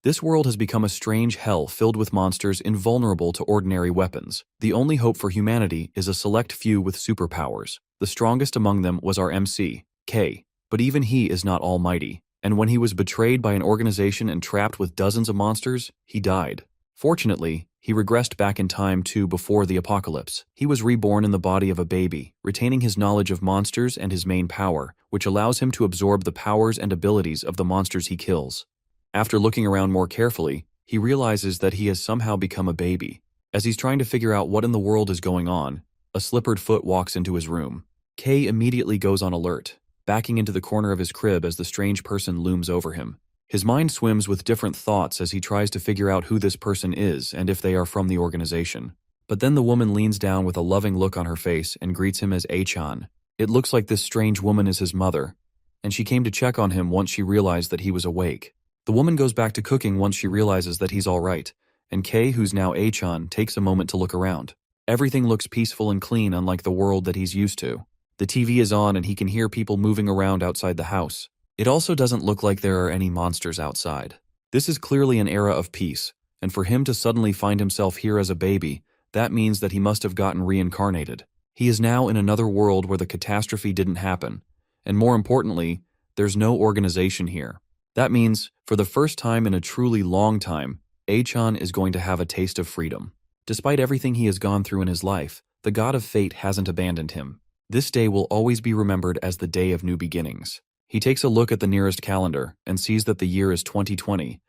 This world has become a strange hell filled with monsters invulnerable to ordinary weapons. The only hope for humanity is a select few with superpowers. The strongest among them was our MC, K. But even he is not almighty, and when he was betrayed by an organization and trapped with dozens of monsters, he died. Fortunately, he regressed back in time to before the apocalypse. He was reborn in the body of a baby, retaining his knowledge of monsters and his main power, which allows him to absorb the powers and abilities of the monsters he kills. After looking around more carefully, he realizes that he has somehow become a baby. As he's trying to figure out what in the world is going on, a slippered foot walks into his room. Kay immediately goes on alert, backing into the corner of his crib as the strange person looms over him. His mind swims with different thoughts as he tries to figure out who this person is and if they are from the organization. But then the woman leans down with a loving look on her face and greets him as A-chan. It looks like this strange woman is his mother, and she came to check on him once she realized that he was awake. The woman goes back to cooking once she realizes that he's all right, and Kay, who's now A-chan, takes a moment to look around. Everything looks peaceful and clean, unlike the world that he's used to. The TV is on and he can hear people moving around outside the house. It also doesn't look like there are any monsters outside. This is clearly an era of peace, and for him to suddenly find himself here as a baby, that means that he must have gotten reincarnated. He is now in another world where the catastrophe didn't happen, and more importantly, there's no organization here. That means, for the first time in a truly long time, A-chan is going to have a taste of freedom. Despite everything he has gone through in his life, the god of fate hasn't abandoned him. This day will always be remembered as the day of new beginnings. He takes a look at the nearest calendar and sees that the year is 2020,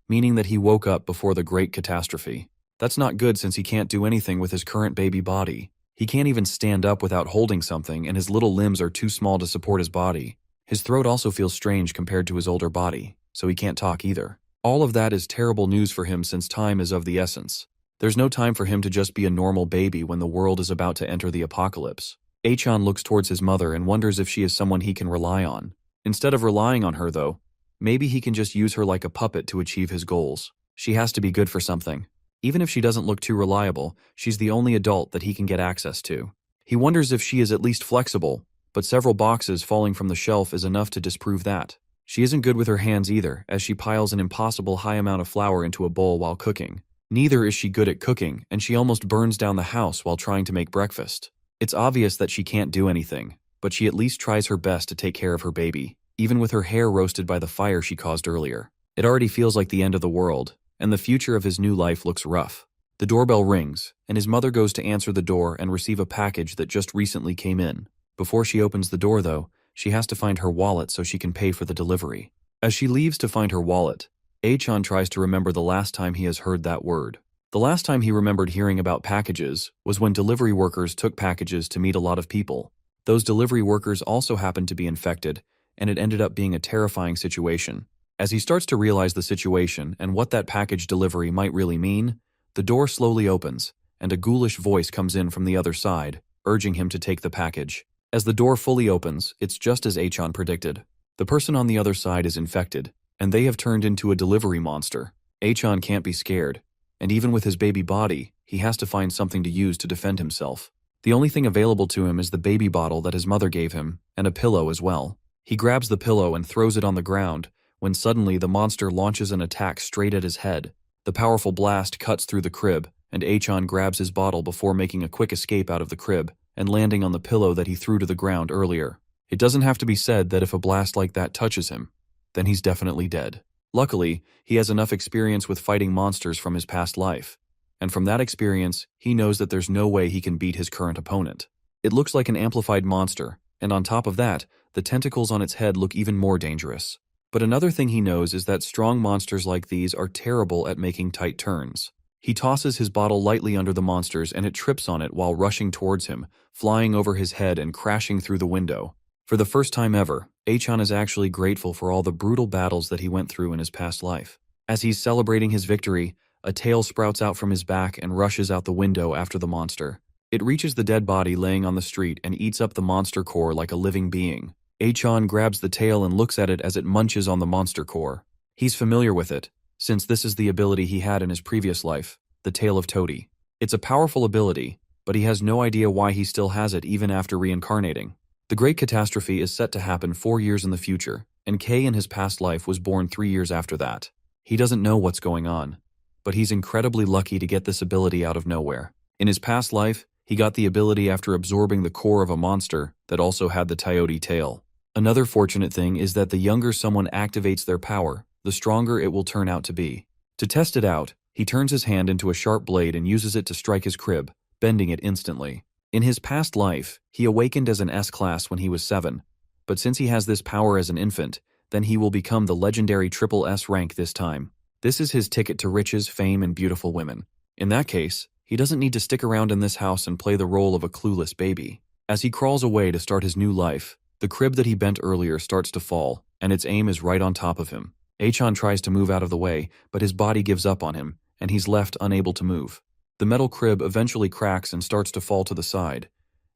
meaning that he woke up before the great catastrophe. That's not good since he can't do anything with his current baby body. He can't even stand up without holding something, and his little limbs are too small to support his body. His throat also feels strange compared to his older body, so he can't talk either. All of that is terrible news for him since time is of the essence. There's no time for him to just be a normal baby when the world is about to enter the apocalypse. A-chan looks towards his mother and wonders if she is someone he can rely on. Instead of relying on her, though, maybe he can just use her like a puppet to achieve his goals. She has to be good for something. Even if she doesn't look too reliable, she's the only adult that he can get access to. He wonders if she is at least flexible, but several boxes falling from the shelf is enough to disprove that. She isn't good with her hands either, as she piles an impossible high amount of flour into a bowl while cooking. Neither is she good at cooking, and she almost burns down the house while trying to make breakfast. It's obvious that she can't do anything, but she at least tries her best to take care of her baby, even with her hair roasted by the fire she caused earlier. It already feels like the end of the world, and the future of his new life looks rough. The doorbell rings, and his mother goes to answer the door and receive a package that just recently came in. Before she opens the door, though, she has to find her wallet so she can pay for the delivery. As she leaves to find her wallet, A-chan tries to remember the last time he has heard that word. The last time he remembered hearing about packages was when delivery workers took packages to meet a lot of people. Those delivery workers also happened to be infected, and it ended up being a terrifying situation. As he starts to realize the situation and what that package delivery might really mean, the door slowly opens, and a ghoulish voice comes in from the other side, urging him to take the package. As the door fully opens, it's just as A-chan predicted. The person on the other side is infected, and they have turned into a delivery monster. A-chan can't be scared, and even with his baby body, he has to find something to use to defend himself. The only thing available to him is the baby bottle that his mother gave him, and a pillow as well. He grabs the pillow and throws it on the ground, when suddenly the monster launches an attack straight at his head. The powerful blast cuts through the crib, and A-chan grabs his bottle before making a quick escape out of the crib, and landing on the pillow that he threw to the ground earlier. It doesn't have to be said that if a blast like that touches him, then he's definitely dead. Luckily, he has enough experience with fighting monsters from his past life, and from that experience, he knows that there's no way he can beat his current opponent. It looks like an amplified monster, and on top of that, the tentacles on its head look even more dangerous. But another thing he knows is that strong monsters like these are terrible at making tight turns. He tosses his bottle lightly under the monsters and it trips on it while rushing towards him, flying over his head and crashing through the window. For the first time ever, A-chan is actually grateful for all the brutal battles that he went through in his past life. As he's celebrating his victory, a tail sprouts out from his back and rushes out the window after the monster. It reaches the dead body laying on the street and eats up the monster core like a living being. A-chan grabs the tail and looks at it as it munches on the monster core. He's familiar with it, since this is the ability he had in his previous life, the Tail of Toady. It's a powerful ability, but he has no idea why he still has it even after reincarnating. The Great Catastrophe is set to happen 4 years in the future, and Kay in his past life was born 3 years after that. He doesn't know what's going on, but he's incredibly lucky to get this ability out of nowhere. In his past life, he got the ability after absorbing the core of a monster that also had the coyote tail. Another fortunate thing is that the younger someone activates their power, the stronger it will turn out to be. To test it out, he turns his hand into a sharp blade and uses it to strike his crib, bending it instantly. In his past life, he awakened as an S-class when he was 7, but since he has this power as an infant, then he will become the legendary triple S rank this time. This is his ticket to riches, fame, and beautiful women. In that case, he doesn't need to stick around in this house and play the role of a clueless baby. As he crawls away to start his new life, the crib that he bent earlier starts to fall, and its aim is right on top of him. Achan tries to move out of the way, but his body gives up on him, and he's left unable to move. The metal crib eventually cracks and starts to fall to the side,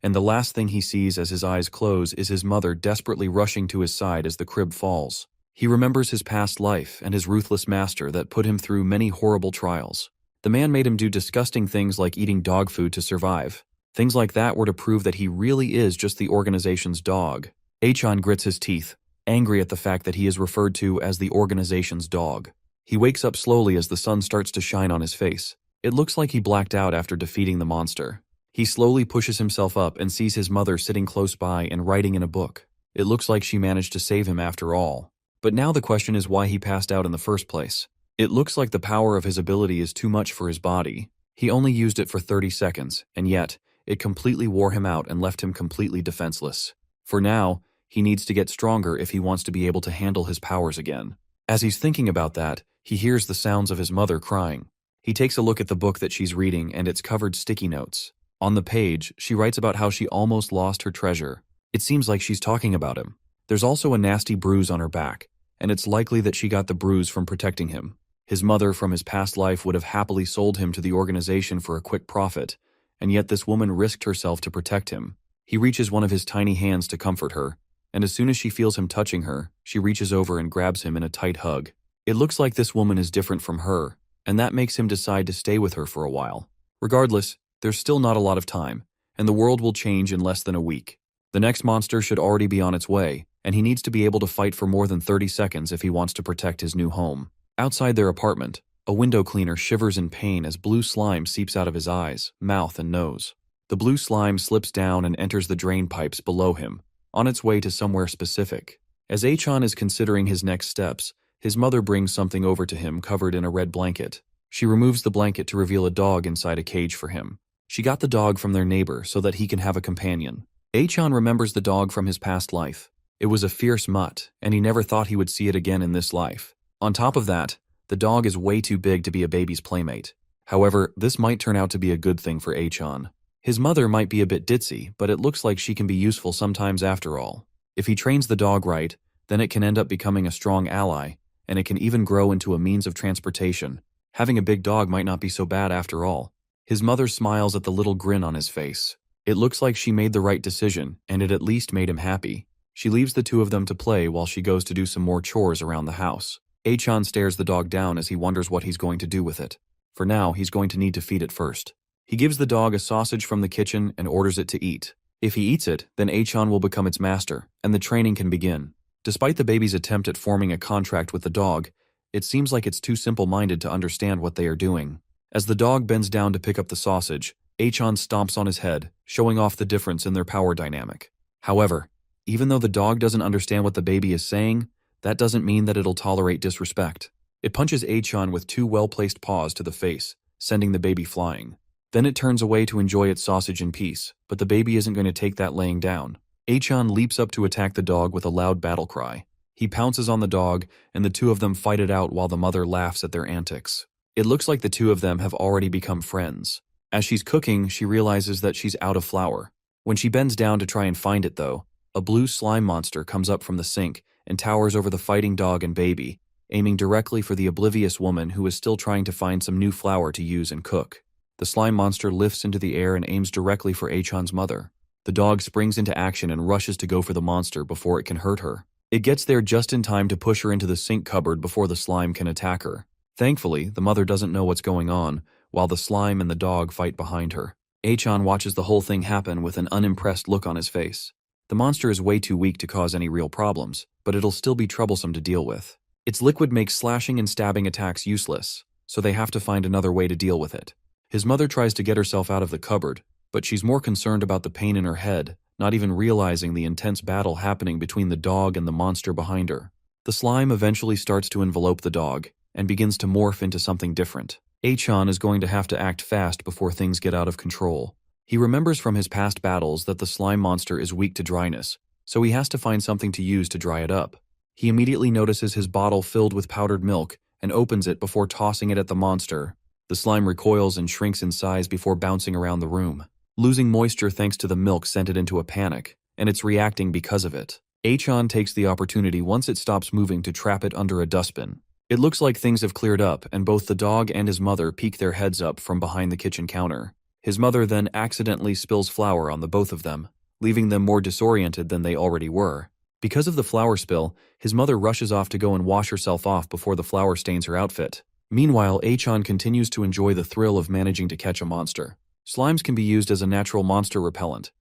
and the last thing he sees as his eyes close is his mother desperately rushing to his side as the crib falls. He remembers his past life and his ruthless master that put him through many horrible trials. The man made him do disgusting things like eating dog food to survive. Things like that were to prove that he really is just the organization's dog. Achan grits his teeth, angry at the fact that he is referred to as the organization's dog. He wakes up slowly as the sun starts to shine on his face. It looks like he blacked out after defeating the monster. He slowly pushes himself up and sees his mother sitting close by and writing in a book. It looks like she managed to save him after all. But now the question is why he passed out in the first place. It looks like the power of his ability is too much for his body. He only used it for 30 seconds, and yet, it completely wore him out and left him completely defenseless. For now, he needs to get stronger if he wants to be able to handle his powers again. As he's thinking about that, he hears the sounds of his mother crying. He takes a look at the book that she's reading and it's covered sticky notes. On the page, she writes about how she almost lost her treasure. It seems like she's talking about him. There's also a nasty bruise on her back, and it's likely that she got the bruise from protecting him. His mother from his past life would have happily sold him to the organization for a quick profit, and yet this woman risked herself to protect him. He reaches one of his tiny hands to comfort her, and as soon as she feels him touching her, she reaches over and grabs him in a tight hug. It looks like this woman is different from her, and that makes him decide to stay with her for a while. Regardless, there's still not a lot of time, and the world will change in less than a week. The next monster should already be on its way, and he needs to be able to fight for more than 30 seconds if he wants to protect his new home. Outside their apartment, a window cleaner shivers in pain as blue slime seeps out of his eyes, mouth, and nose. The blue slime slips down and enters the drain pipes below him, on its way to somewhere specific. As Achan is considering his next steps, his mother brings something over to him covered in a red blanket. She removes the blanket to reveal a dog inside a cage for him. She got the dog from their neighbor so that he can have a companion. Achan remembers the dog from his past life. It was a fierce mutt, and he never thought he would see it again in this life. On top of that, the dog is way too big to be a baby's playmate. However, this might turn out to be a good thing for Achan. His mother might be a bit ditzy, but it looks like she can be useful sometimes after all. If he trains the dog right, then it can end up becoming a strong ally, and it can even grow into a means of transportation. Having a big dog might not be so bad after all. His mother smiles at the little grin on his face. It looks like she made the right decision, and it at least made him happy. She leaves the two of them to play while she goes to do some more chores around the house. Achan stares the dog down as he wonders what he's going to do with it. For now, he's going to need to feed it first. He gives the dog a sausage from the kitchen and orders it to eat. If he eats it, then Achan will become its master, and the training can begin. Despite the baby's attempt at forming a contract with the dog, it seems like it's too simple-minded to understand what they are doing. As the dog bends down to pick up the sausage, Achan stomps on his head, showing off the difference in their power dynamic. However, even though the dog doesn't understand what the baby is saying, that doesn't mean that it'll tolerate disrespect. It punches Achan with two well-placed paws to the face, sending the baby flying. Then it turns away to enjoy its sausage in peace, but the baby isn't going to take that laying down. Achan leaps up to attack the dog with a loud battle cry. He pounces on the dog, and the two of them fight it out while the mother laughs at their antics. It looks like the two of them have already become friends. As she's cooking, she realizes that she's out of flour. When she bends down to try and find it though, a blue slime monster comes up from the sink and towers over the fighting dog and baby, aiming directly for the oblivious woman who is still trying to find some new flour to use and cook. The slime monster lifts into the air and aims directly for Achan's mother. The dog springs into action and rushes to go for the monster before it can hurt her. It gets there just in time to push her into the sink cupboard before the slime can attack her. Thankfully, the mother doesn't know what's going on, while the slime and the dog fight behind her. Achan watches the whole thing happen with an unimpressed look on his face. The monster is way too weak to cause any real problems, but it'll still be troublesome to deal with. Its liquid makes slashing and stabbing attacks useless, so they have to find another way to deal with it. His mother tries to get herself out of the cupboard, but she's more concerned about the pain in her head, not even realizing the intense battle happening between the dog and the monster behind her. The slime eventually starts to envelope the dog, and begins to morph into something different. Achan is going to have to act fast before things get out of control. He remembers from his past battles that the slime monster is weak to dryness, so he has to find something to use to dry it up. He immediately notices his bottle filled with powdered milk and opens it before tossing it at the monster. The slime recoils and shrinks in size before bouncing around the room. Losing moisture thanks to the milk sent it into a panic, and it's reacting because of it. Achan takes the opportunity once it stops moving to trap it under a dustbin. It looks like things have cleared up, and both the dog and his mother peek their heads up from behind the kitchen counter. His mother then accidentally spills flour on the both of them, leaving them more disoriented than they already were. Because of the flour spill, his mother rushes off to go and wash herself off before the flour stains her outfit. Meanwhile, Achan continues to enjoy the thrill of managing to catch a monster. Slimes can be used as a natural monster repellent,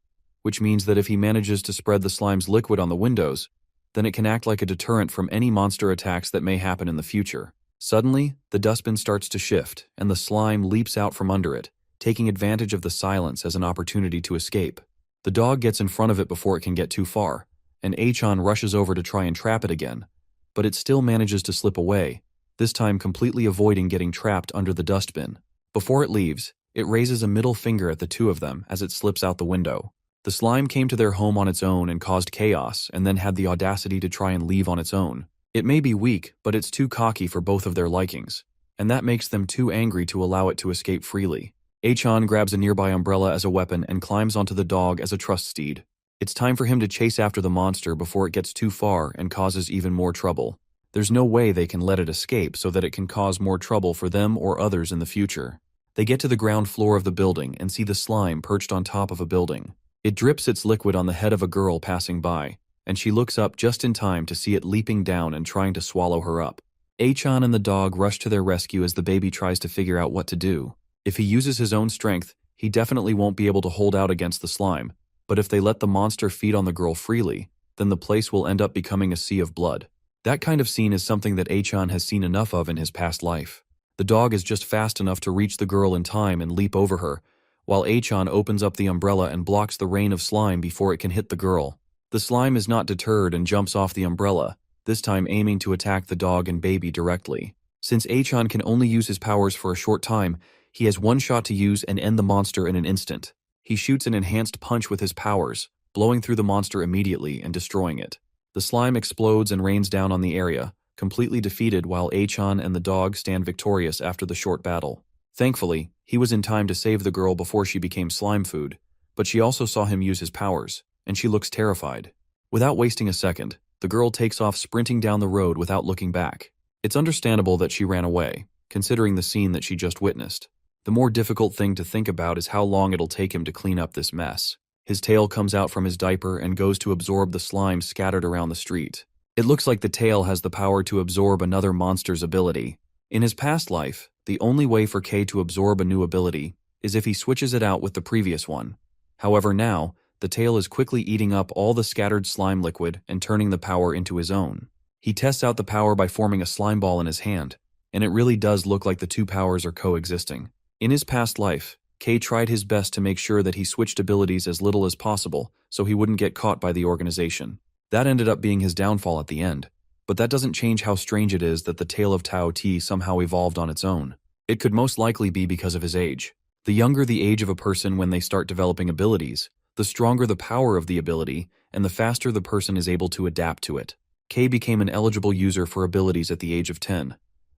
which means that if he manages to spread the slime's liquid on the windows, then it can act like a deterrent from any monster attacks that may happen in the future. Suddenly, the dustbin starts to shift, and the slime leaps out from under it, taking advantage of the silence as an opportunity to escape. The dog gets in front of it before it can get too far, and Achan rushes over to try and trap it again, but it still manages to slip away, this time completely avoiding getting trapped under the dustbin. Before it leaves, it raises a middle finger at the two of them as it slips out the window. The slime came to their home on its own and caused chaos, and then had the audacity to try and leave on its own. It may be weak, but it's too cocky for both of their likings, and that makes them too angry to allow it to escape freely. Achan grabs a nearby umbrella as a weapon and climbs onto the dog as a trust steed. It's time for him to chase after the monster before it gets too far and causes even more trouble. There's no way they can let it escape so that it can cause more trouble for them or others in the future. They get to the ground floor of the building and see the slime perched on top of a building. It drips its liquid on the head of a girl passing by, and she looks up just in time to see it leaping down and trying to swallow her up. Achan and the dog rush to their rescue as the baby tries to figure out what to do. If he uses his own strength, he definitely won't be able to hold out against the slime, but if they let the monster feed on the girl freely, then the place will end up becoming a sea of blood. That kind of scene is something that Achan has seen enough of in his past life. The dog is just fast enough to reach the girl in time and leap over her, while Achan opens up the umbrella and blocks the rain of slime before it can hit the girl. The slime is not deterred and jumps off the umbrella, this time aiming to attack the dog and baby directly. Since Achan can only use his powers for a short time, he has one shot to use and end the monster in an instant. He shoots an enhanced punch with his powers, blowing through the monster immediately and destroying it. The slime explodes and rains down on the area, completely defeated, while Achan and the dog stand victorious after the short battle. Thankfully, he was in time to save the girl before she became slime food, but she also saw him use his powers, and she looks terrified. Without wasting a second, the girl takes off sprinting down the road without looking back. It's understandable that she ran away, considering the scene that she just witnessed. The more difficult thing to think about is how long it'll take him to clean up this mess. His tail comes out from his diaper and goes to absorb the slime scattered around the street. It looks like the tail has the power to absorb another monster's ability. In his past life, the only way for K to absorb a new ability is if he switches it out with the previous one. However, now, the tail is quickly eating up all the scattered slime liquid and turning the power into his own. He tests out the power by forming a slime ball in his hand, and it really does look like the two powers are coexisting. In his past life, K tried his best to make sure that he switched abilities as little as possible so he wouldn't get caught by the organization. That ended up being his downfall at the end, but that doesn't change how strange it is that the tail of Tao T somehow evolved on its own. It could most likely be because of his age. The younger the age of a person when they start developing abilities, the stronger the power of the ability, and the faster the person is able to adapt to it. K became an eligible user for abilities at the age of 10,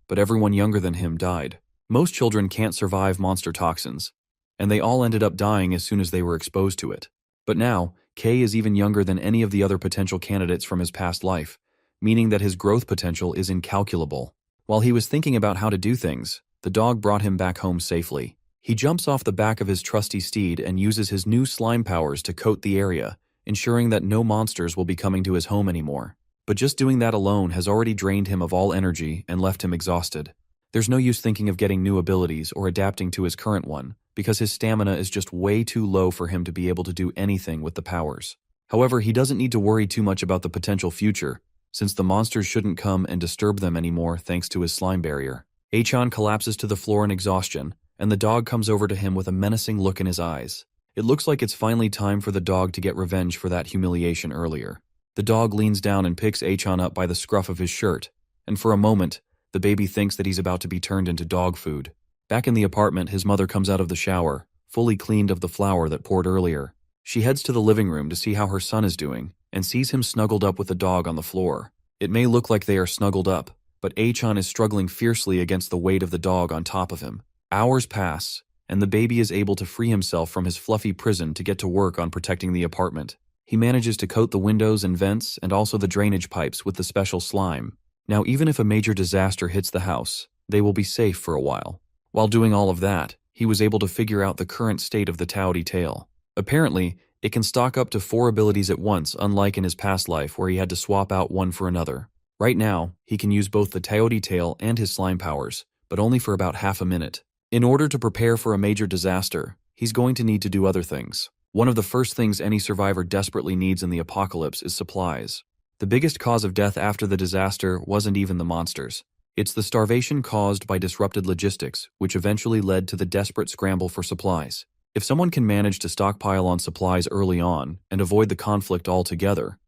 but everyone younger than him died. Most children can't survive monster toxins, and they all ended up dying as soon as they were exposed to it. But now, K is even younger than any of the other potential candidates from his past life, meaning that his growth potential is incalculable. While he was thinking about how to do things, the dog brought him back home safely. He jumps off the back of his trusty steed and uses his new slime powers to coat the area, ensuring that no monsters will be coming to his home anymore. But just doing that alone has already drained him of all energy and left him exhausted. There's no use thinking of getting new abilities or adapting to his current one, because his stamina is just way too low for him to be able to do anything with the powers. However, he doesn't need to worry too much about the potential future, since the monsters shouldn't come and disturb them anymore thanks to his slime barrier. Achan collapses to the floor in exhaustion, and the dog comes over to him with a menacing look in his eyes. It looks like it's finally time for the dog to get revenge for that humiliation earlier. The dog leans down and picks Achan up by the scruff of his shirt, and for a moment, the baby thinks that he's about to be turned into dog food. Back in the apartment, his mother comes out of the shower, fully cleaned of the flour that poured earlier. She heads to the living room to see how her son is doing, and sees him snuggled up with the dog on the floor. It may look like they are snuggled up, but Achan is struggling fiercely against the weight of the dog on top of him. Hours pass, and the baby is able to free himself from his fluffy prison to get to work on protecting the apartment. He manages to coat the windows and vents and also the drainage pipes with the special slime. Now, even if a major disaster hits the house, they will be safe for a while. While doing all of that, he was able to figure out the current state of the Taoti tail. Apparently, it can stock up to 4 abilities at once, unlike in his past life where he had to swap out one for another. Right now, he can use both the Taoti tail and his slime powers, but only for about half a minute. In order to prepare for a major disaster, he's going to need to do other things. One of the first things any survivor desperately needs in the apocalypse is supplies. The biggest cause of death after the disaster wasn't even the monsters. It's the starvation caused by disrupted logistics, which eventually led to the desperate scramble for supplies. If someone can manage to stockpile on supplies early on and avoid the conflict altogether,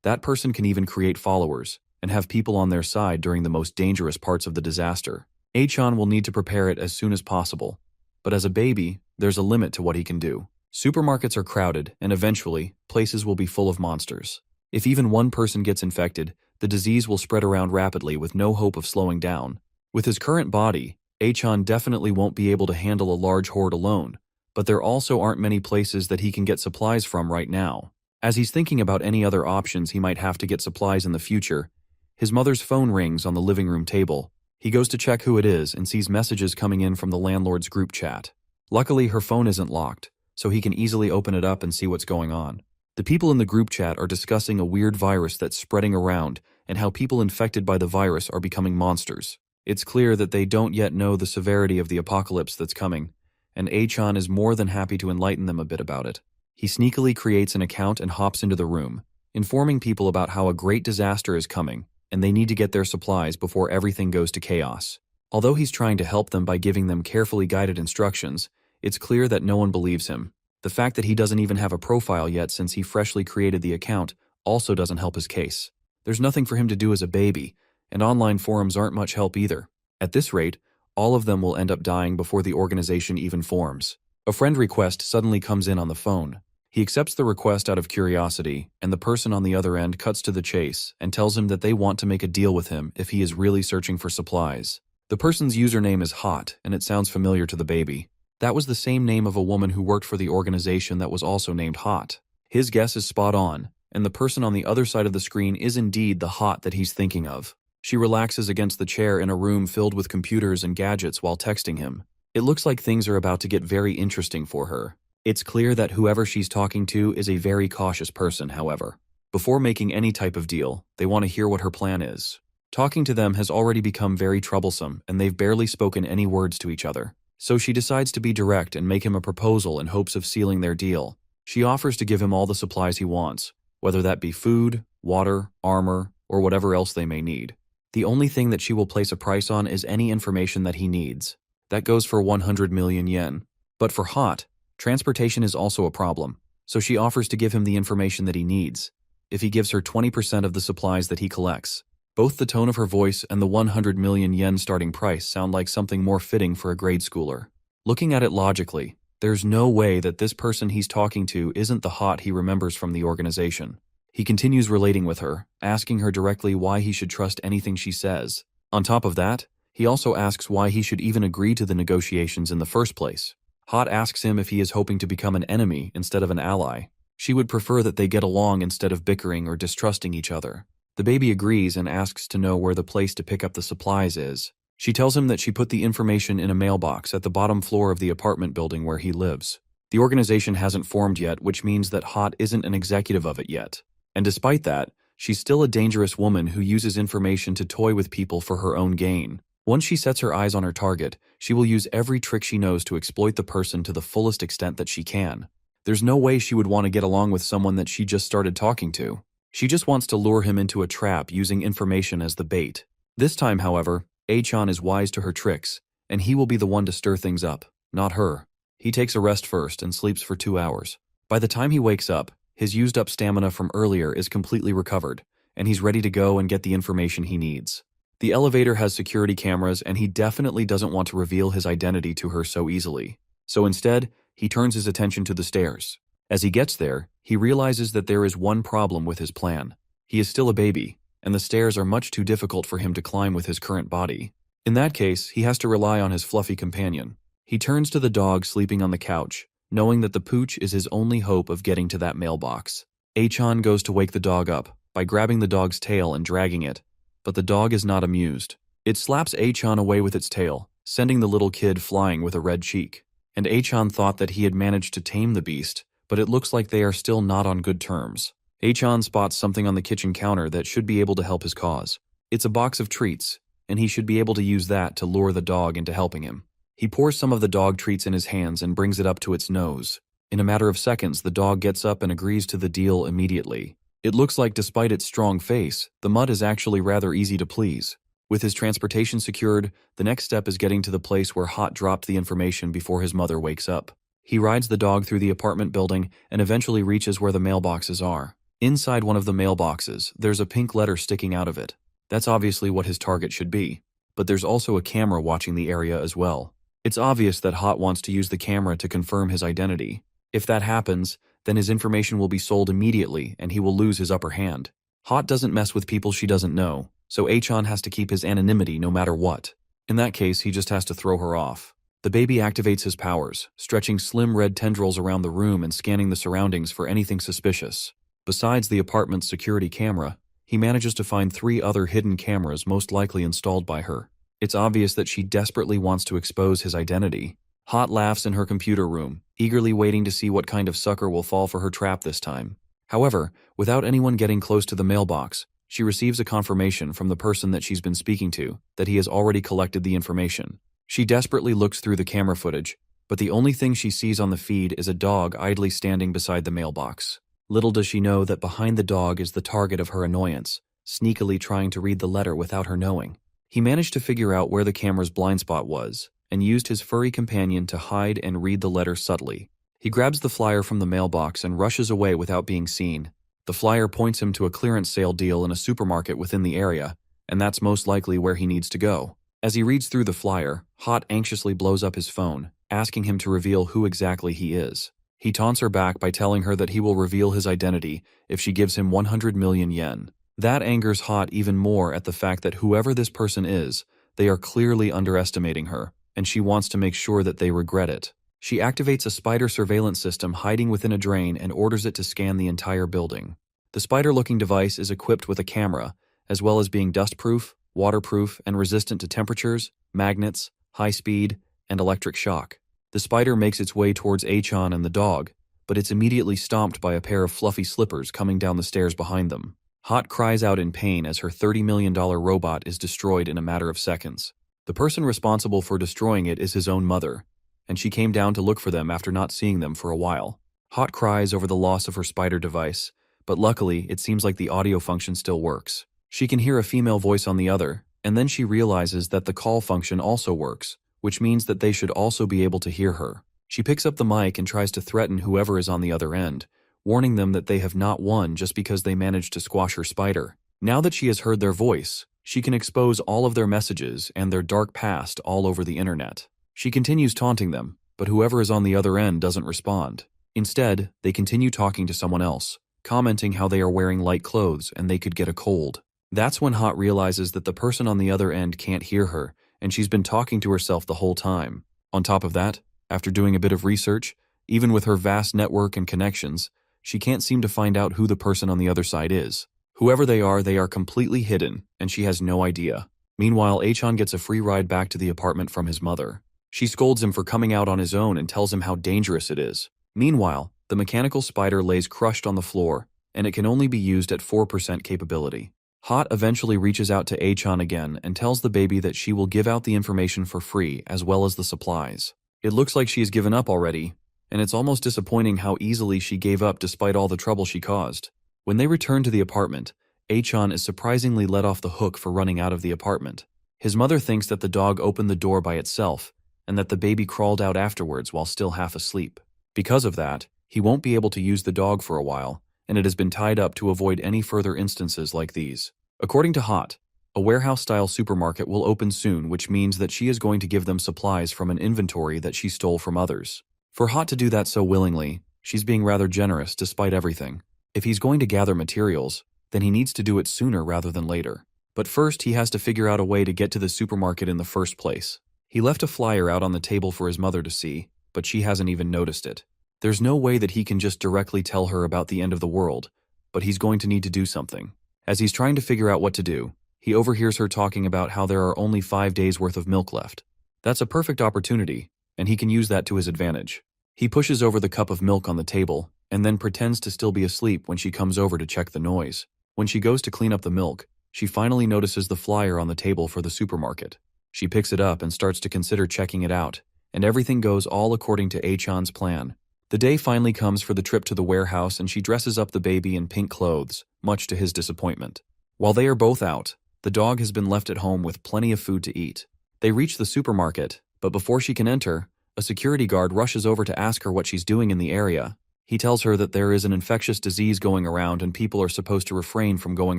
that person can even create followers and have people on their side during the most dangerous parts of the disaster. Achan will need to prepare it as soon as possible, but as a baby, there's a limit to what he can do. Supermarkets are crowded, and eventually, places will be full of monsters. If even one person gets infected, the disease will spread around rapidly with no hope of slowing down. With his current body, Achan definitely won't be able to handle a large horde alone, but there also aren't many places that he can get supplies from right now. As he's thinking about any other options he might have to get supplies in the future, his mother's phone rings on the living room table. He goes to check who it is and sees messages coming in from the landlord's group chat. Luckily, her phone isn't locked, so he can easily open it up and see what's going on. The people in the group chat are discussing a weird virus that's spreading around and how people infected by the virus are becoming monsters. It's clear that they don't yet know the severity of the apocalypse that's coming, and Achan is more than happy to enlighten them a bit about it. He sneakily creates an account and hops into the room, informing people about how a great disaster is coming and they need to get their supplies before everything goes to chaos. Although he's trying to help them by giving them carefully guided instructions, it's clear that no one believes him. The fact that he doesn't even have a profile yet since he freshly created the account also doesn't help his case. There's nothing for him to do as a baby, and online forums aren't much help either. At this rate, all of them will end up dying before the organization even forms. A friend request suddenly comes in on the phone. He accepts the request out of curiosity, and the person on the other end cuts to the chase and tells him that they want to make a deal with him if he is really searching for supplies. The person's username is Hot, and it sounds familiar to the baby. That was the same name of a woman who worked for the organization that was also named Hot. His guess is spot on, and the person on the other side of the screen is indeed the Hot that he's thinking of. She relaxes against the chair in a room filled with computers and gadgets while texting him. It looks like things are about to get very interesting for her. It's clear that whoever she's talking to is a very cautious person, however. Before making any type of deal, they want to hear what her plan is. Talking to them has already become very troublesome, and they've barely spoken any words to each other. So she decides to be direct and make him a proposal in hopes of sealing their deal. She offers to give him all the supplies he wants, whether that be food, water, armor, or whatever else they may need. The only thing that she will place a price on is any information that he needs. That goes for 100 million yen. But for Hot, transportation is also a problem, so she offers to give him the information that he needs, if he gives her 20% of the supplies that he collects. Both the tone of her voice and the 100 million yen starting price sound like something more fitting for a grade schooler. Looking at it logically, there's no way that this person he's talking to isn't the Hot he remembers from the organization. He continues relating with her, asking her directly why he should trust anything she says. On top of that, he also asks why he should even agree to the negotiations in the first place. Hot asks him if he is hoping to become an enemy instead of an ally. She would prefer that they get along instead of bickering or distrusting each other. The baby agrees and asks to know where the place to pick up the supplies is. She tells him that she put the information in a mailbox at the bottom floor of the apartment building where he lives. The organization hasn't formed yet, which means that Hot isn't an executive of it yet. And despite that, she's still a dangerous woman who uses information to toy with people for her own gain. Once she sets her eyes on her target, she will use every trick she knows to exploit the person to the fullest extent that she can. There's no way she would want to get along with someone that she just started talking to. She just wants to lure him into a trap using information as the bait. This time, however, Achan is wise to her tricks, and he will be the one to stir things up, not her. He takes a rest first and sleeps for 2 hours. By the time he wakes up, his used-up stamina from earlier is completely recovered, and he's ready to go and get the information he needs. The elevator has security cameras, and he definitely doesn't want to reveal his identity to her so easily. So instead, he turns his attention to the stairs. As he gets there, he realizes that there is one problem with his plan. He is still a baby, and the stairs are much too difficult for him to climb with his current body. In that case, he has to rely on his fluffy companion. He turns to the dog sleeping on the couch, knowing that the pooch is his only hope of getting to that mailbox. Achan goes to wake the dog up by grabbing the dog's tail and dragging it, but the dog is not amused. It slaps Achan away with its tail, sending the little kid flying with a red cheek. And Achan thought that he had managed to tame the beast, but it looks like they are still not on good terms. Achan spots something on the kitchen counter that should be able to help his cause. It's a box of treats, and he should be able to use that to lure the dog into helping him. He pours some of the dog treats in his hands and brings it up to its nose. In a matter of seconds, the dog gets up and agrees to the deal immediately. It looks like despite its strong face, the mutt is actually rather easy to please. With his transportation secured, the next step is getting to the place where Hot dropped the information before his mother wakes up. He rides the dog through the apartment building and eventually reaches where the mailboxes are. Inside one of the mailboxes, there's a pink letter sticking out of it. That's obviously what his target should be. But there's also a camera watching the area as well. It's obvious that Hot wants to use the camera to confirm his identity. If that happens, then his information will be sold immediately and he will lose his upper hand. Hot doesn't mess with people she doesn't know, so Achan has to keep his anonymity no matter what. In that case, he just has to throw her off. The baby activates his powers, stretching slim red tendrils around the room and scanning the surroundings for anything suspicious. Besides the apartment's security camera, he manages to find 3 other hidden cameras most likely installed by her. It's obvious that she desperately wants to expose his identity. Hot laughs in her computer room, eagerly waiting to see what kind of sucker will fall for her trap this time. However, without anyone getting close to the mailbox, she receives a confirmation from the person that she's been speaking to that he has already collected the information. She desperately looks through the camera footage, but the only thing she sees on the feed is a dog idly standing beside the mailbox. Little does she know that behind the dog is the target of her annoyance, sneakily trying to read the letter without her knowing. He managed to figure out where the camera's blind spot was, and used his furry companion to hide and read the letter subtly. He grabs the flyer from the mailbox and rushes away without being seen. The flyer points him to a clearance sale deal in a supermarket within the area, and that's most likely where he needs to go. As he reads through the flyer, Hot anxiously blows up his phone, asking him to reveal who exactly he is. He taunts her back by telling her that he will reveal his identity if she gives him 100 million yen. That angers Hot even more at the fact that whoever this person is, they are clearly underestimating her, and she wants to make sure that they regret it. She activates a spider surveillance system hiding within a drain and orders it to scan the entire building. The spider-looking device is equipped with a camera, as well as being dustproof, waterproof, and resistant to temperatures, magnets, high speed, and electric shock. The spider makes its way towards Achan and the dog, but it's immediately stomped by a pair of fluffy slippers coming down the stairs behind them. Hot cries out in pain as her $30 million robot is destroyed in a matter of seconds. The person responsible for destroying it is his own mother, and she came down to look for them after not seeing them for a while. Hot cries over the loss of her spider device, but luckily it seems like the audio function still works. She can hear a female voice on the other, and then she realizes that the call function also works, which means that they should also be able to hear her. She picks up the mic and tries to threaten whoever is on the other end, warning them that they have not won just because they managed to squash her spider. Now that she has heard their voice, she can expose all of their messages and their dark past all over the internet. She continues taunting them, but whoever is on the other end doesn't respond. Instead, they continue talking to someone else, commenting how they are wearing light clothes and they could get a cold. That's when Hot realizes that the person on the other end can't hear her, and she's been talking to herself the whole time. On top of that, after doing a bit of research, even with her vast network and connections, she can't seem to find out who the person on the other side is. Whoever they are completely hidden, and she has no idea. Meanwhile, Achan gets a free ride back to the apartment from his mother. She scolds him for coming out on his own and tells him how dangerous it is. Meanwhile, the mechanical spider lays crushed on the floor, and it can only be used at 4% capability. Hot eventually reaches out to Achan again and tells the baby that she will give out the information for free as well as the supplies. It looks like she has given up already, and it's almost disappointing how easily she gave up despite all the trouble she caused. When they return to the apartment, Achan is surprisingly let off the hook for running out of the apartment. His mother thinks that the dog opened the door by itself and that the baby crawled out afterwards while still half asleep. Because of that, he won't be able to use the dog for a while, and it has been tied up to avoid any further instances like these. According to Hot, a warehouse-style supermarket will open soon, which means that she is going to give them supplies from an inventory that she stole from others. For Hot to do that so willingly, she's being rather generous despite everything. If he's going to gather materials, then he needs to do it sooner rather than later. But first, he has to figure out a way to get to the supermarket in the first place. He left a flyer out on the table for his mother to see, but she hasn't even noticed it. There's no way that he can just directly tell her about the end of the world, but he's going to need to do something. As he's trying to figure out what to do, he overhears her talking about how there are only 5 days worth of milk left. That's a perfect opportunity, and he can use that to his advantage. He pushes over the cup of milk on the table, and then pretends to still be asleep when she comes over to check the noise. When she goes to clean up the milk, she finally notices the flyer on the table for the supermarket. She picks it up and starts to consider checking it out, and everything goes all according to Achan's plan. The day finally comes for the trip to the warehouse, and she dresses up the baby in pink clothes, much to his disappointment. While they are both out, the dog has been left at home with plenty of food to eat. They reach the supermarket, but before she can enter, a security guard rushes over to ask her what she's doing in the area. He tells her that there is an infectious disease going around and people are supposed to refrain from going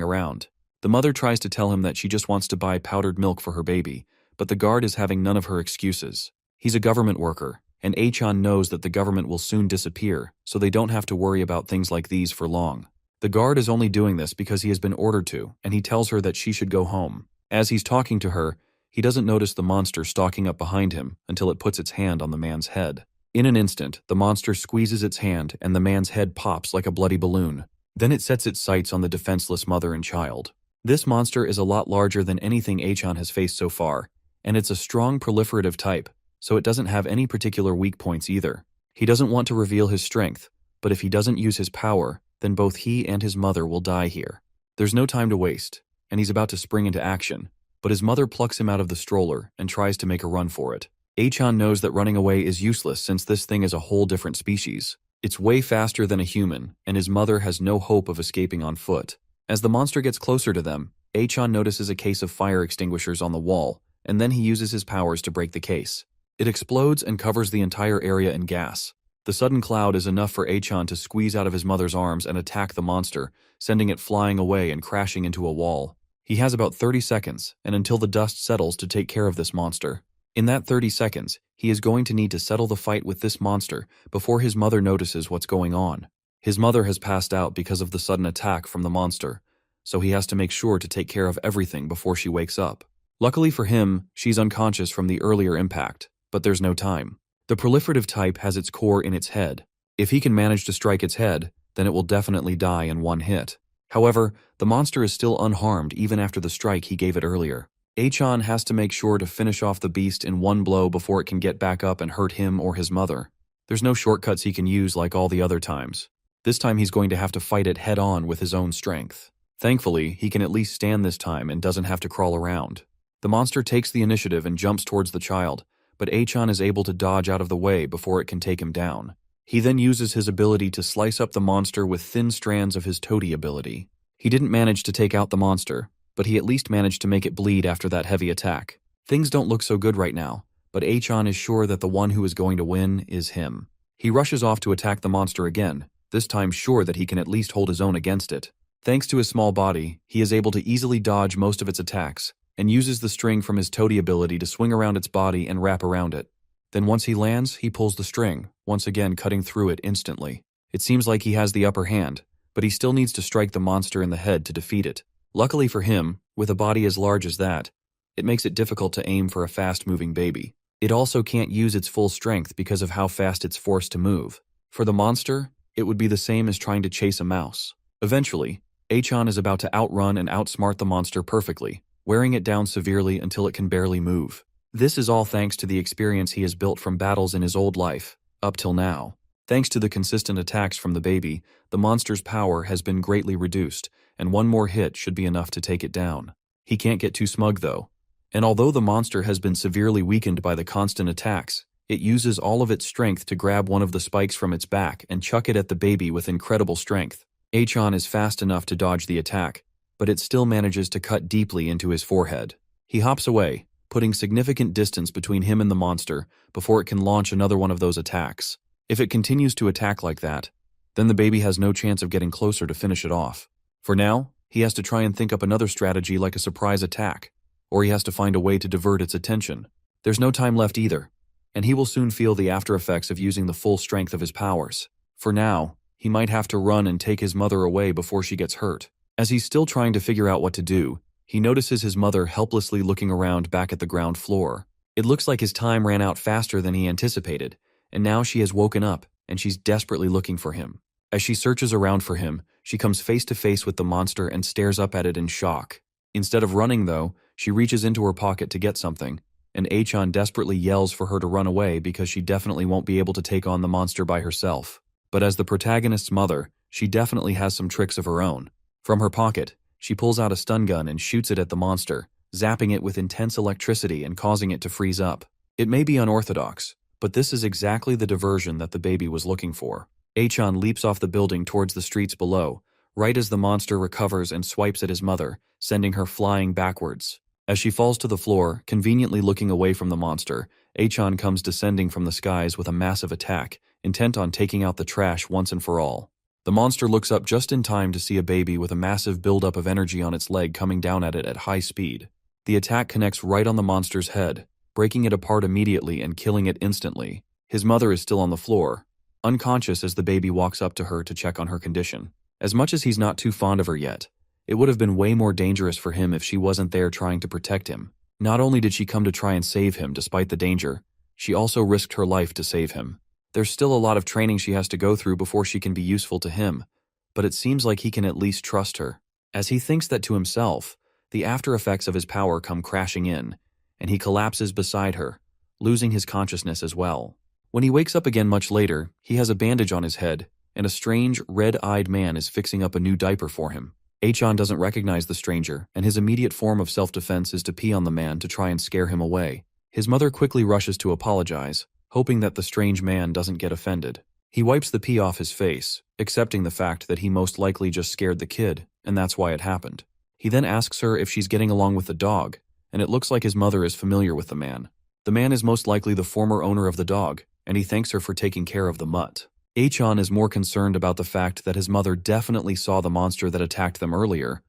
around. The mother tries to tell him that she just wants to buy powdered milk for her baby, but the guard is having none of her excuses. He's a government worker, and Achan knows that the government will soon disappear, so they don't have to worry about things like these for long. The guard is only doing this because he has been ordered to, and he tells her that she should go home. As he's talking to her, he doesn't notice the monster stalking up behind him until it puts its hand on the man's head. In an instant, the monster squeezes its hand and the man's head pops like a bloody balloon. Then it sets its sights on the defenseless mother and child. This monster is a lot larger than anything Achan has faced so far, and it's a strong proliferative type, so it doesn't have any particular weak points either. He doesn't want to reveal his strength, but if he doesn't use his power, then both he and his mother will die here. There's no time to waste, and he's about to spring into action, but his mother plucks him out of the stroller and tries to make a run for it. Achan knows that running away is useless since this thing is a whole different species. It's way faster than a human, and his mother has no hope of escaping on foot. As the monster gets closer to them, Achan notices a case of fire extinguishers on the wall, and then he uses his powers to break the case. It explodes and covers the entire area in gas. The sudden cloud is enough for Achan to squeeze out of his mother's arms and attack the monster, sending it flying away and crashing into a wall. He has about 30 seconds, and until the dust settles, to take care of this monster. In that 30 seconds, he is going to need to settle the fight with this monster before his mother notices what's going on. His mother has passed out because of the sudden attack from the monster, so he has to make sure to take care of everything before she wakes up. Luckily for him, she's unconscious from the earlier impact, but there's no time. The proliferative type has its core in its head. If he can manage to strike its head, then it will definitely die in one hit. However, the monster is still unharmed even after the strike he gave it earlier. Achan has to make sure to finish off the beast in one blow before it can get back up and hurt him or his mother. There's no shortcuts he can use like all the other times. This time he's going to have to fight it head-on with his own strength. Thankfully, he can at least stand this time and doesn't have to crawl around. The monster takes the initiative and jumps towards the child, but Achan is able to dodge out of the way before it can take him down. He then uses his ability to slice up the monster with thin strands of his toady ability. He didn't manage to take out the monster, but he at least managed to make it bleed after that heavy attack. Things don't look so good right now, but Achan is sure that the one who is going to win is him. He rushes off to attack the monster again, this time sure that he can at least hold his own against it. Thanks to his small body, he is able to easily dodge most of its attacks, and uses the string from his toady ability to swing around its body and wrap around it. Then once he lands, he pulls the string, once again cutting through it instantly. It seems like he has the upper hand, but he still needs to strike the monster in the head to defeat it. Luckily for him, with a body as large as that, it makes it difficult to aim for a fast-moving baby. It also can't use its full strength because of how fast it's forced to move. For the monster, it would be the same as trying to chase a mouse. Eventually, Achan is about to outrun and outsmart the monster perfectly, wearing it down severely until it can barely move. This is all thanks to the experience he has built from battles in his old life, up till now. Thanks to the consistent attacks from the baby, the monster's power has been greatly reduced, and one more hit should be enough to take it down. He can't get too smug though, and although the monster has been severely weakened by the constant attacks, it uses all of its strength to grab one of the spikes from its back and chuck it at the baby with incredible strength. Achan is fast enough to dodge the attack, but it still manages to cut deeply into his forehead. He hops away, putting significant distance between him and the monster before it can launch another one of those attacks. If it continues to attack like that, then the baby has no chance of getting closer to finish it off. For now, he has to try and think up another strategy like a surprise attack, or he has to find a way to divert its attention. There's no time left either, and he will soon feel the after effects of using the full strength of his powers. For now, he might have to run and take his mother away before she gets hurt. As he's still trying to figure out what to do, he notices his mother helplessly looking around back at the ground floor. It looks like his time ran out faster than he anticipated, and now she has woken up and she's desperately looking for him. As she searches around for him, she comes face to face with the monster and stares up at it in shock. Instead of running, though, she reaches into her pocket to get something, and Achan desperately yells for her to run away because she definitely won't be able to take on the monster by herself. But as the protagonist's mother, she definitely has some tricks of her own. From her pocket, she pulls out a stun gun and shoots it at the monster, zapping it with intense electricity and causing it to freeze up. It may be unorthodox, but this is exactly the diversion that the baby was looking for. Achan leaps off the building towards the streets below, right as the monster recovers and swipes at his mother, sending her flying backwards. As she falls to the floor, conveniently looking away from the monster, Achan comes descending from the skies with a massive attack, intent on taking out the trash once and for all. The monster looks up just in time to see a baby with a massive buildup of energy on its leg coming down at it at high speed. The attack connects right on the monster's head, breaking it apart immediately and killing it instantly. His mother is still on the floor, unconscious as the baby walks up to her to check on her condition. As much as he's not too fond of her yet, it would have been way more dangerous for him if she wasn't there trying to protect him. Not only did she come to try and save him despite the danger, she also risked her life to save him. There's still a lot of training she has to go through before she can be useful to him, but it seems like he can at least trust her. As he thinks that to himself, the after effects of his power come crashing in, and he collapses beside her, losing his consciousness as well. When he wakes up again much later, he has a bandage on his head, and a strange, red-eyed man is fixing up a new diaper for him. Achan doesn't recognize the stranger, and his immediate form of self-defense is to pee on the man to try and scare him away. His mother quickly rushes to apologize, hoping that the strange man doesn't get offended. He wipes the pee off his face, accepting the fact that he most likely just scared the kid, and that's why it happened. He then asks her if she's getting along with the dog, and it looks like his mother is familiar with the man. The man is most likely the former owner of the dog, and he thanks her for taking care of the mutt. Achan is more concerned about the fact that his mother definitely saw the monster that attacked them earlier,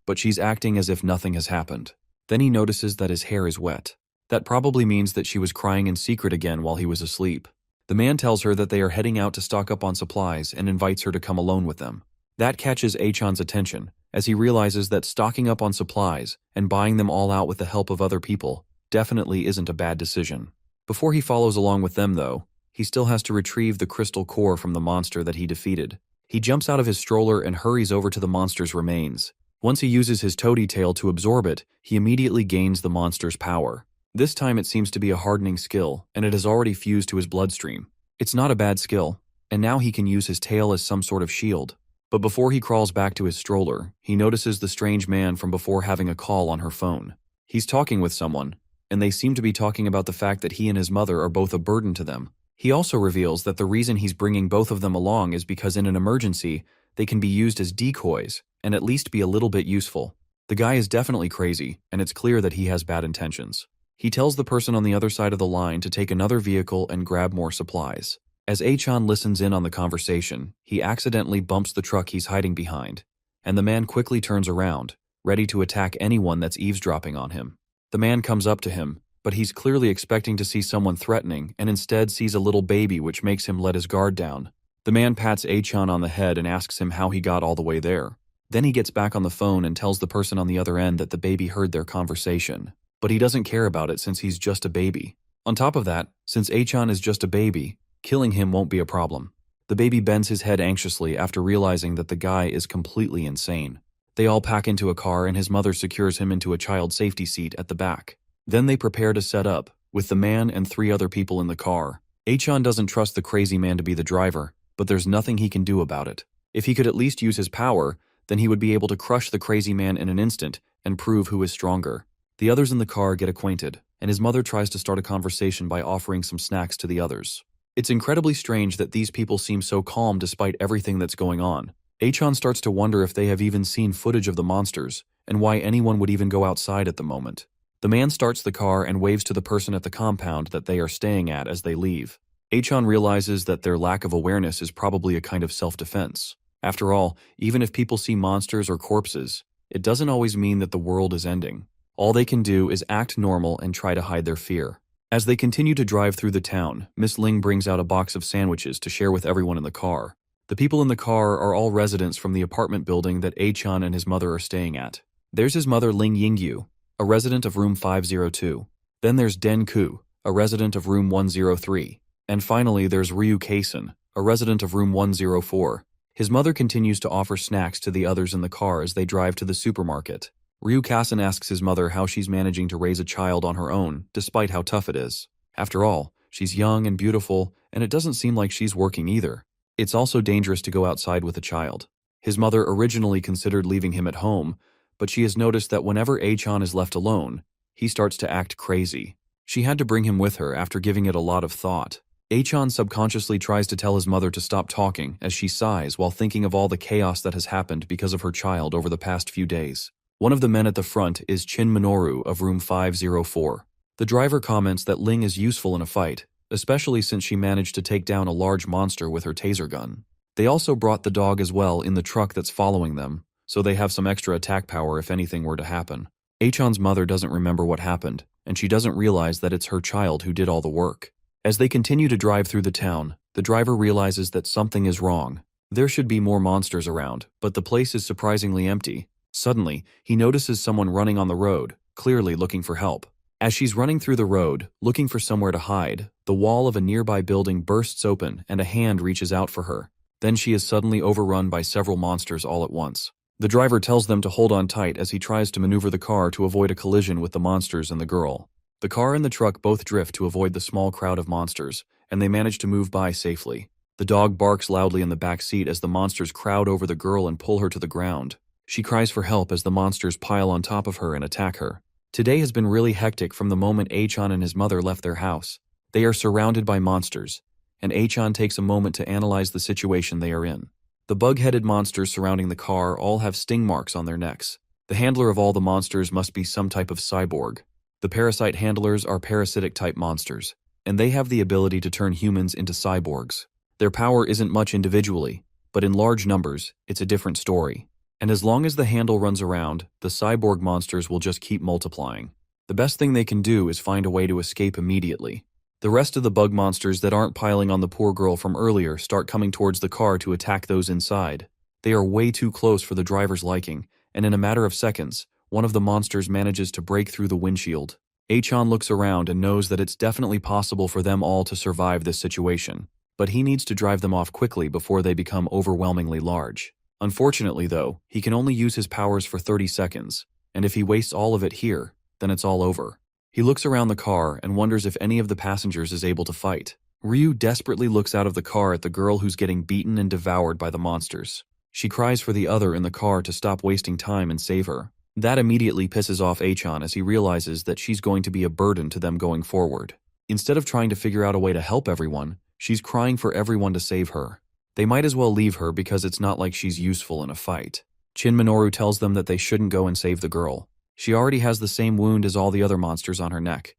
but she's acting as if nothing has happened. Then he notices that his hair is wet. That probably means that she was crying in secret again while he was asleep. The man tells her that they are heading out to stock up on supplies and invites her to come alone with them. That catches Achan's attention, as he realizes that stocking up on supplies and buying them all out with the help of other people definitely isn't a bad decision. Before he follows along with them, though, he still has to retrieve the crystal core from the monster that he defeated. He jumps out of his stroller and hurries over to the monster's remains. Once he uses his toady tail to absorb it, he immediately gains the monster's power. This time it seems to be a hardening skill, and it has already fused to his bloodstream. It's not a bad skill, and now he can use his tail as some sort of shield. But before he crawls back to his stroller, he notices the strange man from before having a call on her phone. He's talking with someone, and they seem to be talking about the fact that he and his mother are both a burden to them. He also reveals that the reason he's bringing both of them along is because in an emergency, they can be used as decoys and at least be a little bit useful. The guy is definitely crazy, and it's clear that he has bad intentions. He tells the person on the other side of the line to take another vehicle and grab more supplies. As Achan listens in on the conversation, he accidentally bumps the truck he's hiding behind, and the man quickly turns around, ready to attack anyone that's eavesdropping on him. The man comes up to him, but he's clearly expecting to see someone threatening and instead sees a little baby, which makes him let his guard down. The man pats Achan on the head and asks him how he got all the way there. Then he gets back on the phone and tells the person on the other end that the baby heard their conversation. But he doesn't care about it since he's just a baby. On top of that, since Achan is just a baby, killing him won't be a problem. The baby bends his head anxiously after realizing that the guy is completely insane. They all pack into a car and his mother secures him into a child safety seat at the back. Then they prepare to set up, with the man and 3 other people in the car. Achan doesn't trust the crazy man to be the driver, but there's nothing he can do about it. If he could at least use his power, then he would be able to crush the crazy man in an instant and prove who is stronger. The others in the car get acquainted, and his mother tries to start a conversation by offering some snacks to the others. It's incredibly strange that these people seem so calm despite everything that's going on. Achan starts to wonder if they have even seen footage of the monsters, and why anyone would even go outside at the moment. The man starts the car and waves to the person at the compound that they are staying at as they leave. Achan realizes that their lack of awareness is probably a kind of self-defense. After all, even if people see monsters or corpses, it doesn't always mean that the world is ending. All they can do is act normal and try to hide their fear. As they continue to drive through the town, Miss Ling brings out a box of sandwiches to share with everyone in the car. The people in the car are all residents from the apartment building that Achan and his mother are staying at. There's his mother Ling Yingyu, a resident of room 502. Then there's Den Ku, a resident of room 103. And finally there's Ryu Kaisen, a resident of room 104. His mother continues to offer snacks to the others in the car as they drive to the supermarket. Ryu Kaisen asks his mother how she's managing to raise a child on her own, despite how tough it is. After all, she's young and beautiful, and it doesn't seem like she's working either. It's also dangerous to go outside with a child. His mother originally considered leaving him at home, but she has noticed that whenever Achan is left alone, he starts to act crazy. She had to bring him with her after giving it a lot of thought. Achan subconsciously tries to tell his mother to stop talking as she sighs while thinking of all the chaos that has happened because of her child over the past few days. One of the men at the front is Chin Minoru of room 504. The driver comments that Ling is useful in a fight, especially since she managed to take down a large monster with her taser gun. They also brought the dog as well in the truck that's following them, so they have some extra attack power if anything were to happen. Achan's mother doesn't remember what happened, and she doesn't realize that it's her child who did all the work. As they continue to drive through the town, the driver realizes that something is wrong. There should be more monsters around, but the place is surprisingly empty. Suddenly, he notices someone running on the road, clearly looking for help. As she's running through the road, looking for somewhere to hide, the wall of a nearby building bursts open and a hand reaches out for her. Then she is suddenly overrun by several monsters all at once. The driver tells them to hold on tight as he tries to maneuver the car to avoid a collision with the monsters and the girl. The car and the truck both drift to avoid the small crowd of monsters, and they manage to move by safely. The dog barks loudly in the back seat as the monsters crowd over the girl and pull her to the ground. She cries for help as the monsters pile on top of her and attack her. Today has been really hectic from the moment Achan and his mother left their house. They are surrounded by monsters, and Achan takes a moment to analyze the situation they are in. The bug-headed monsters surrounding the car all have sting marks on their necks. The handler of all the monsters must be some type of cyborg. The parasite handlers are parasitic-type monsters, and they have the ability to turn humans into cyborgs. Their power isn't much individually, but in large numbers, it's a different story. And as long as the handle runs around, the cyborg monsters will just keep multiplying. The best thing they can do is find a way to escape immediately. The rest of the bug monsters that aren't piling on the poor girl from earlier start coming towards the car to attack those inside. They are way too close for the driver's liking, and in a matter of seconds, one of the monsters manages to break through the windshield. Achan looks around and knows that it's definitely possible for them all to survive this situation, but he needs to drive them off quickly before they become overwhelmingly large. Unfortunately, though, he can only use his powers for 30 seconds, and if he wastes all of it here, then it's all over. He looks around the car and wonders if any of the passengers is able to fight. Ryu desperately looks out of the car at the girl who's getting beaten and devoured by the monsters. She cries for the other in the car to stop wasting time and save her. That immediately pisses off Achan as he realizes that she's going to be a burden to them going forward. Instead of trying to figure out a way to help everyone, she's crying for everyone to save her. They might as well leave her because it's not like she's useful in a fight. Chin Minoru tells them that they shouldn't go and save the girl. She already has the same wound as all the other monsters on her neck,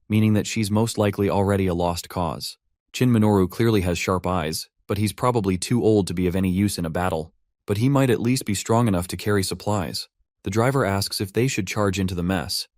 meaning that she's most likely already a lost cause. Chin Minoru clearly has sharp eyes, but he's probably too old to be of any use in a battle. But he might at least be strong enough to carry supplies. The driver asks if they should charge into the mess.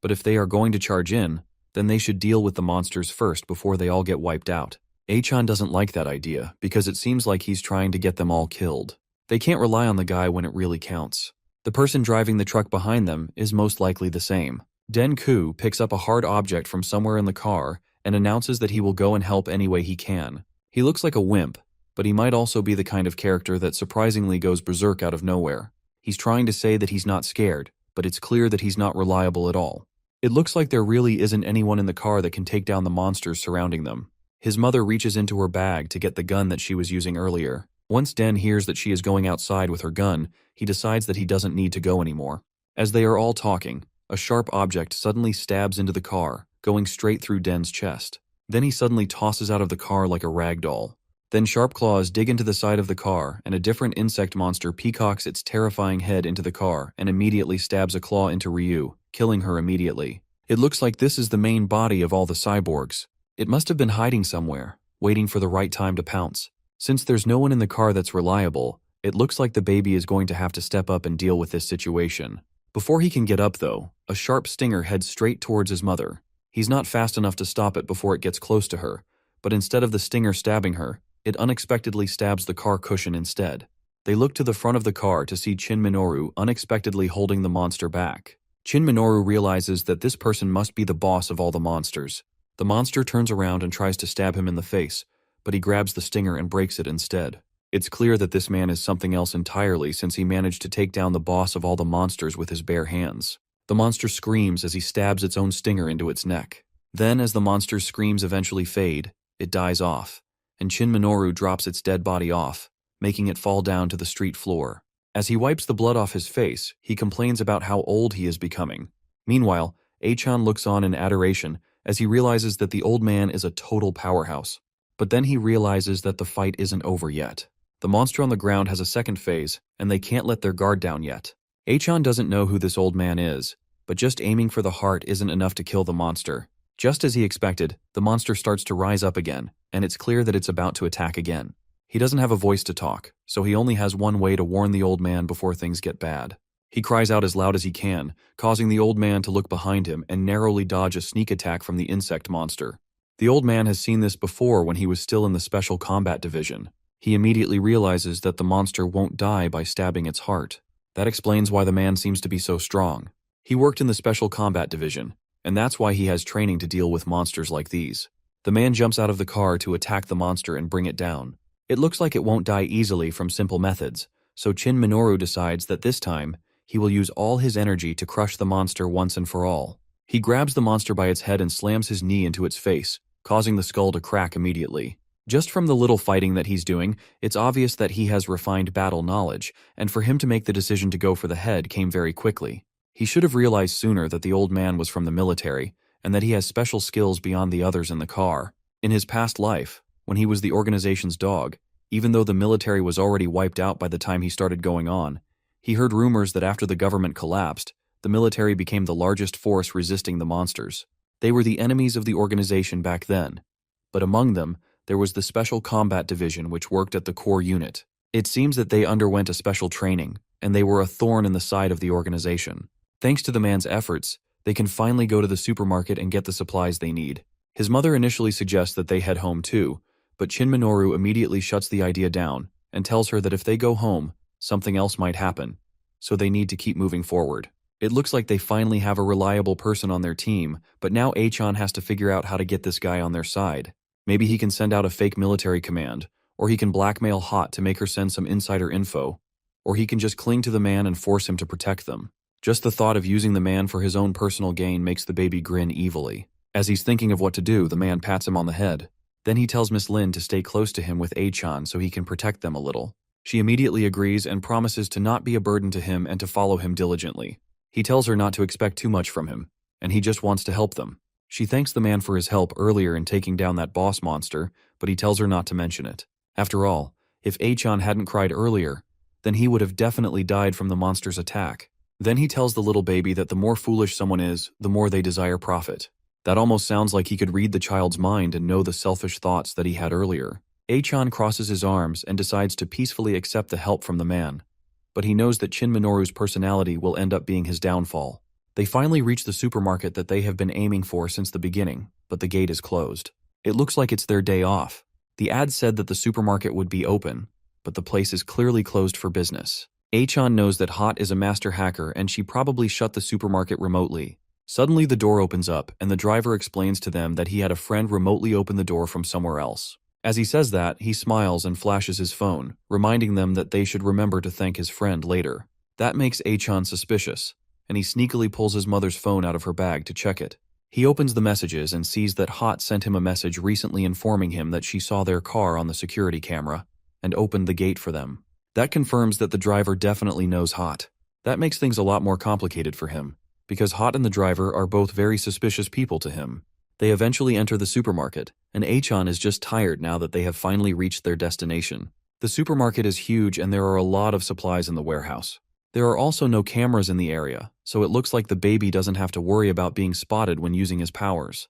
But if they are going to charge in, then they should deal with the monsters first before they all get wiped out. Achan doesn't like that idea because it seems like he's trying to get them all killed. They can't rely on the guy when it really counts. The person driving the truck behind them is most likely the same. Den Ku picks up a hard object from somewhere in the car and announces that he will go and help any way he can. He looks like a wimp, but he might also be the kind of character that surprisingly goes berserk out of nowhere. He's trying to say that he's not scared, but it's clear that he's not reliable at all. It looks like there really isn't anyone in the car that can take down the monsters surrounding them. His mother reaches into her bag to get the gun that she was using earlier. Once Den hears that she is going outside with her gun, he decides that he doesn't need to go anymore. As they are all talking, a sharp object suddenly stabs into the car, going straight through Den's chest. Then he suddenly tosses out of the car like a rag doll. Then sharp claws dig into the side of the car, and a different insect monster peacocks its terrifying head into the car and immediately stabs a claw into Ryu, killing her immediately. It looks like this is the main body of all the cyborgs. It must have been hiding somewhere, waiting for the right time to pounce. Since there's no one in the car that's reliable, it looks like the baby is going to have to step up and deal with this situation. Before he can get up though, a sharp stinger heads straight towards his mother. He's not fast enough to stop it before it gets close to her, but instead of the stinger stabbing her, it unexpectedly stabs the car cushion instead. They look to the front of the car to see Shin Minoru unexpectedly holding the monster back. Shin Minoru realizes that this person must be the boss of all the monsters. The monster turns around and tries to stab him in the face, but he grabs the stinger and breaks it instead. It's clear that this man is something else entirely since he managed to take down the boss of all the monsters with his bare hands. The monster screams as he stabs its own stinger into its neck. Then, as the monster's screams eventually fade, it dies off, and Shin Minoru drops its dead body off, making it fall down to the street floor. As he wipes the blood off his face, he complains about how old he is becoming. Meanwhile, Achan looks on in adoration as he realizes that the old man is a total powerhouse. But then he realizes that the fight isn't over yet. The monster on the ground has a second phase, and they can't let their guard down yet. Achan doesn't know who this old man is, but just aiming for the heart isn't enough to kill the monster. Just as he expected, the monster starts to rise up again, and it's clear that it's about to attack again. He doesn't have a voice to talk, so he only has one way to warn the old man before things get bad. He cries out as loud as he can, causing the old man to look behind him and narrowly dodge a sneak attack from the insect monster. The old man has seen this before when he was still in the Special Combat Division. He immediately realizes that the monster won't die by stabbing its heart. That explains why the man seems to be so strong. He worked in the Special Combat Division, and that's why he has training to deal with monsters like these. The man jumps out of the car to attack the monster and bring it down. It looks like it won't die easily from simple methods, so Shin Minoru decides that this time, he will use all his energy to crush the monster once and for all. He grabs the monster by its head and slams his knee into its face, causing the skull to crack immediately. Just from the little fighting that he's doing, it's obvious that he has refined battle knowledge, and for him to make the decision to go for the head came very quickly. He should have realized sooner that the old man was from the military, and that he has special skills beyond the others in the car. In his past life, when he was the organization's dog, even though the military was already wiped out by the time he started going on, he heard rumors that after the government collapsed, the military became the largest force resisting the monsters. They were the enemies of the organization back then, but among them, there was the Special Combat Division which worked at the core unit. It seems that they underwent a special training, and they were a thorn in the side of the organization. Thanks to the man's efforts, they can finally go to the supermarket and get the supplies they need. His mother initially suggests that they head home too, but Shin Minoru immediately shuts the idea down and tells her that if they go home, something else might happen, so they need to keep moving forward. It looks like they finally have a reliable person on their team, but now Achan has to figure out how to get this guy on their side. Maybe he can send out a fake military command, or he can blackmail Hot to make her send some insider info, or he can just cling to the man and force him to protect them. Just the thought of using the man for his own personal gain makes the baby grin evilly. As he's thinking of what to do, the man pats him on the head. Then he tells Miss Lin to stay close to him with Achan so he can protect them a little. She immediately agrees and promises to not be a burden to him and to follow him diligently. He tells her not to expect too much from him, and he just wants to help them. She thanks the man for his help earlier in taking down that boss monster, but he tells her not to mention it. After all, if Achan hadn't cried earlier, then he would have definitely died from the monster's attack. Then he tells the little baby that the more foolish someone is, the more they desire profit. That almost sounds like he could read the child's mind and know the selfish thoughts that he had earlier. Achan crosses his arms and decides to peacefully accept the help from the man. But he knows that Shin Minoru's personality will end up being his downfall. They finally reach the supermarket that they have been aiming for since the beginning, but the gate is closed. It looks like it's their day off. The ad said that the supermarket would be open, but the place is clearly closed for business. Achan knows that Hot is a master hacker and she probably shut the supermarket remotely. Suddenly the door opens up and the driver explains to them that he had a friend remotely open the door from somewhere else. As he says that, he smiles and flashes his phone, reminding them that they should remember to thank his friend later. That makes Achan suspicious, and he sneakily pulls his mother's phone out of her bag to check it. He opens the messages and sees that Hot sent him a message recently informing him that she saw their car on the security camera and opened the gate for them. That confirms that the driver definitely knows Hot. That makes things a lot more complicated for him, because Hot and the driver are both very suspicious people to him. They eventually enter the supermarket, and Achan is just tired now that they have finally reached their destination. The supermarket is huge and there are a lot of supplies in the warehouse. There are also no cameras in the area, so it looks like the baby doesn't have to worry about being spotted when using his powers.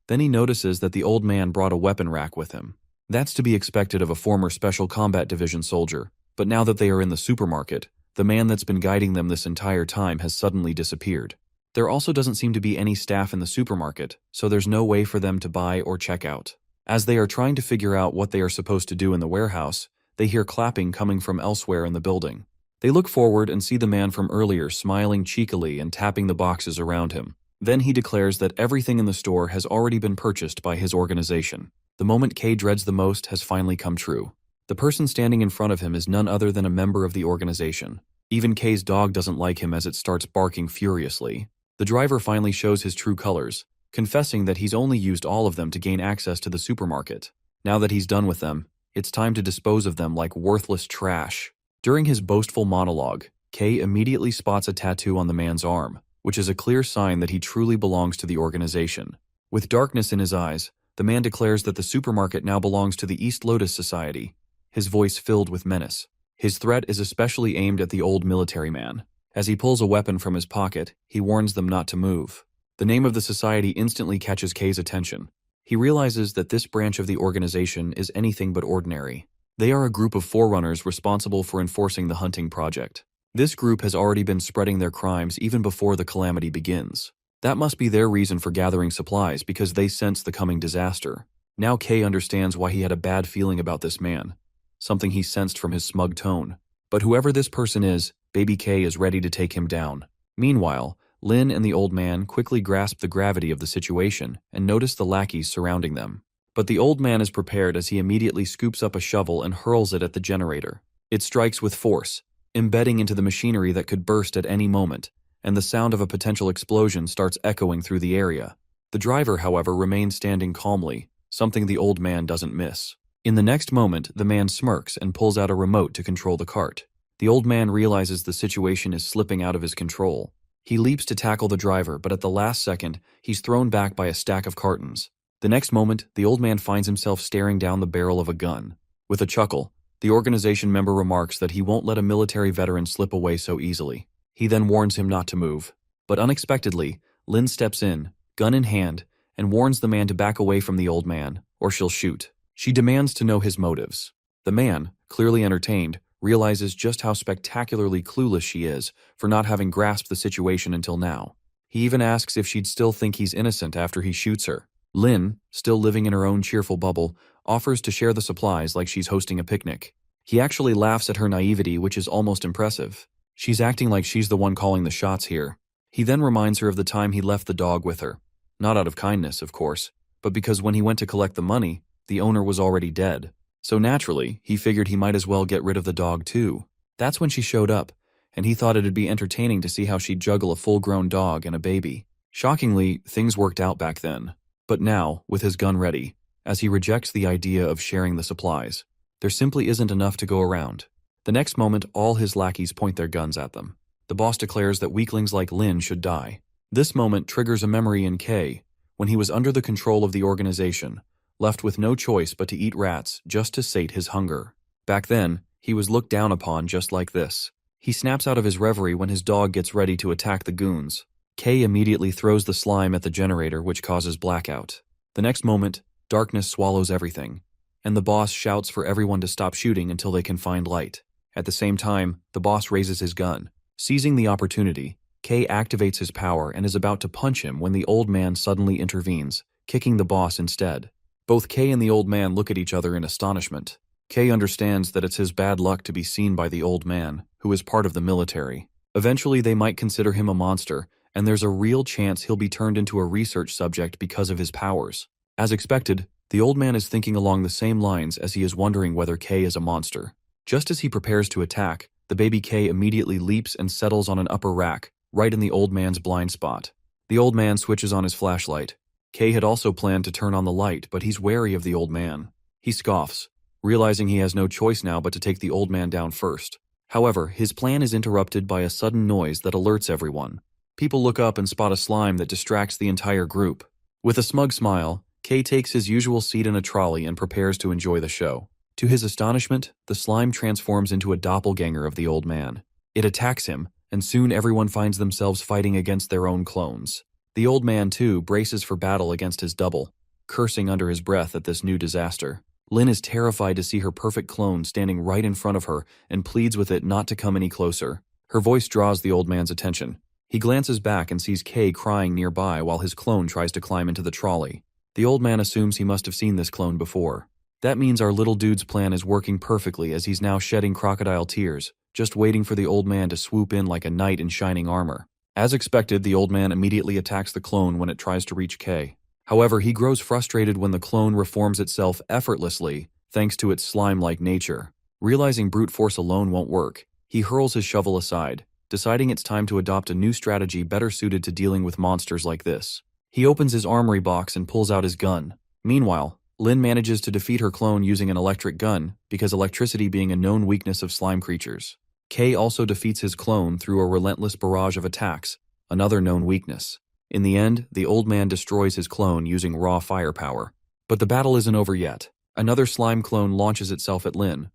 Then he notices that the old man brought a weapon rack with him. That's to be expected of a former Special Combat Division soldier, but now that they are in the supermarket, the man that's been guiding them this entire time has suddenly disappeared. There also doesn't seem to be any staff in the supermarket, so there's no way for them to buy or check out. As they are trying to figure out what they are supposed to do in the warehouse, they hear clapping coming from elsewhere in the building. They look forward and see the man from earlier smiling cheekily and tapping the boxes around him. Then he declares that everything in the store has already been purchased by his organization. The moment Kay dreads the most has finally come true. The person standing in front of him is none other than a member of the organization. Even Kay's dog doesn't like him as it starts barking furiously. The driver finally shows his true colors, confessing that he's only used all of them to gain access to the supermarket. Now that he's done with them, it's time to dispose of them like worthless trash. During his boastful monologue, Kay immediately spots a tattoo on the man's arm, which is a clear sign that he truly belongs to the organization. With darkness in his eyes, the man declares that the supermarket now belongs to the East Lotus Society, his voice filled with menace. His threat is especially aimed at the old military man. As he pulls a weapon from his pocket, he warns them not to move. The name of the society instantly catches Kay's attention. He realizes that this branch of the organization is anything but ordinary. They are a group of forerunners responsible for enforcing the hunting project. This group has already been spreading their crimes even before the calamity begins. That must be their reason for gathering supplies because they sense the coming disaster. Now Kay understands why he had a bad feeling about this man, something he sensed from his smug tone. But whoever this person is, Baby Kay is ready to take him down. Meanwhile, Lin and the old man quickly grasp the gravity of the situation and notice the lackeys surrounding them. But the old man is prepared as he immediately scoops up a shovel and hurls it at the generator. It strikes with force, embedding into the machinery that could burst at any moment, and the sound of a potential explosion starts echoing through the area. The driver, however, remains standing calmly, something the old man doesn't miss. In the next moment, the man smirks and pulls out a remote to control the cart. The old man realizes the situation is slipping out of his control. He leaps to tackle the driver, but at the last second, he's thrown back by a stack of cartons. The next moment, the old man finds himself staring down the barrel of a gun. With a chuckle, the organization member remarks that he won't let a military veteran slip away so easily. He then warns him not to move. But unexpectedly, Lin steps in, gun in hand, and warns the man to back away from the old man, or she'll shoot. She demands to know his motives. The man, clearly entertained, realizes just how spectacularly clueless she is for not having grasped the situation until now. He even asks if she'd still think he's innocent after he shoots her. Lin, still living in her own cheerful bubble, offers to share the supplies like she's hosting a picnic. He actually laughs at her naivety, which is almost impressive. She's acting like she's the one calling the shots here. He then reminds her of the time he left the dog with her. Not out of kindness, of course, but because when he went to collect the money, the owner was already dead. So naturally, he figured he might as well get rid of the dog too. That's when she showed up, and he thought it'd be entertaining to see how she'd juggle a full-grown dog and a baby. Shockingly, things worked out back then. But now, with his gun ready, as he rejects the idea of sharing the supplies, there simply isn't enough to go around. The next moment, all his lackeys point their guns at them. The boss declares that weaklings like Lin should die. This moment triggers a memory in Kay, when he was under the control of the organization, left with no choice but to eat rats just to sate his hunger. Back then, he was looked down upon just like this. He snaps out of his reverie when his dog gets ready to attack the goons. Kay immediately throws the slime at the generator, which causes blackout. The next moment, darkness swallows everything, and the boss shouts for everyone to stop shooting until they can find light. At the same time, the boss raises his gun. Seizing the opportunity, Kay activates his power and is about to punch him when the old man suddenly intervenes, kicking the boss instead. Both Kay and the old man look at each other in astonishment. Kay understands that it's his bad luck to be seen by the old man, who is part of the military. Eventually, they might consider him a monster, and there's a real chance he'll be turned into a research subject because of his powers. As expected, the old man is thinking along the same lines as he is wondering whether Kay is a monster. Just as he prepares to attack, the baby Kay immediately leaps and settles on an upper rack, right in the old man's blind spot. The old man switches on his flashlight. Kay had also planned to turn on the light, but he's wary of the old man. He scoffs, realizing he has no choice now but to take the old man down first. However, his plan is interrupted by a sudden noise that alerts everyone. People look up and spot a slime that distracts the entire group. With a smug smile, Kay takes his usual seat in a trolley and prepares to enjoy the show. To his astonishment, the slime transforms into a doppelganger of the old man. It attacks him, and soon everyone finds themselves fighting against their own clones. The old man, too, braces for battle against his double, cursing under his breath at this new disaster. Lynn is terrified to see her perfect clone standing right in front of her and pleads with it not to come any closer. Her voice draws the old man's attention. He glances back and sees Kay crying nearby while his clone tries to climb into the trolley. The old man assumes he must have seen this clone before. That means our little dude's plan is working perfectly as he's now shedding crocodile tears, just waiting for the old man to swoop in like a knight in shining armor. As expected, the old man immediately attacks the clone when it tries to reach Kay. However, he grows frustrated when the clone reforms itself effortlessly, thanks to its slime-like nature. Realizing brute force alone won't work, he hurls his shovel aside, deciding it's time to adopt a new strategy better suited to dealing with monsters like this. He opens his armory box and pulls out his gun. Meanwhile, Lynn manages to defeat her clone using an electric gun, because electricity being a known weakness of slime creatures. Kay also defeats his clone through a relentless barrage of attacks, another known weakness. In the end, the old man destroys his clone using raw firepower. But the battle isn't over yet. Another slime clone launches itself at Lynn,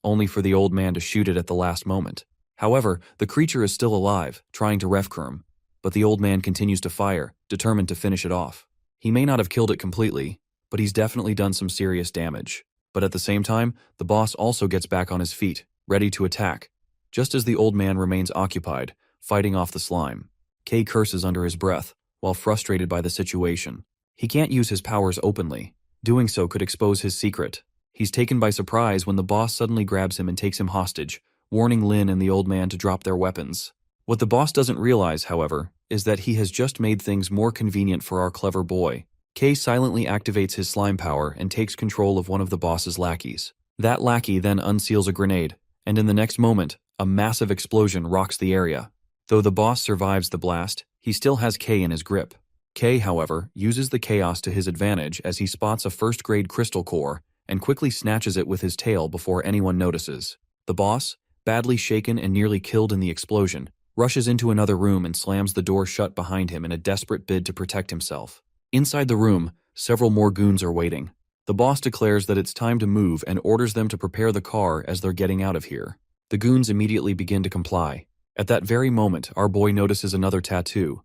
only for the old man to shoot it at the last moment. However, the creature is still alive, trying to refcur him, but the old man continues to fire, determined to finish it off. He may not have killed it completely, but he's definitely done some serious damage. But at the same time, the boss also gets back on his feet, ready to attack, just as the old man remains occupied, fighting off the slime. Kay curses under his breath, while frustrated by the situation. He can't use his powers openly. Doing so could expose his secret. He's taken by surprise when the boss suddenly grabs him and takes him hostage, warning Lynn and the old man to drop their weapons. What the boss doesn't realize, however, is that he has just made things more convenient for our clever boy. Kay silently activates his slime power and takes control of one of the boss's lackeys. That lackey then unseals a grenade, and in the next moment, a massive explosion rocks the area. Though the boss survives the blast, he still has Kay in his grip. Kay, however, uses the chaos to his advantage as he spots a first-grade crystal core and quickly snatches it with his tail before anyone notices. The boss, badly shaken and nearly killed in the explosion, rushes into another room and slams the door shut behind him in a desperate bid to protect himself. Inside the room, several more goons are waiting. The boss declares that it's time to move and orders them to prepare the car as they're getting out of here. The goons immediately begin to comply. At that very moment, our boy notices another tattoo,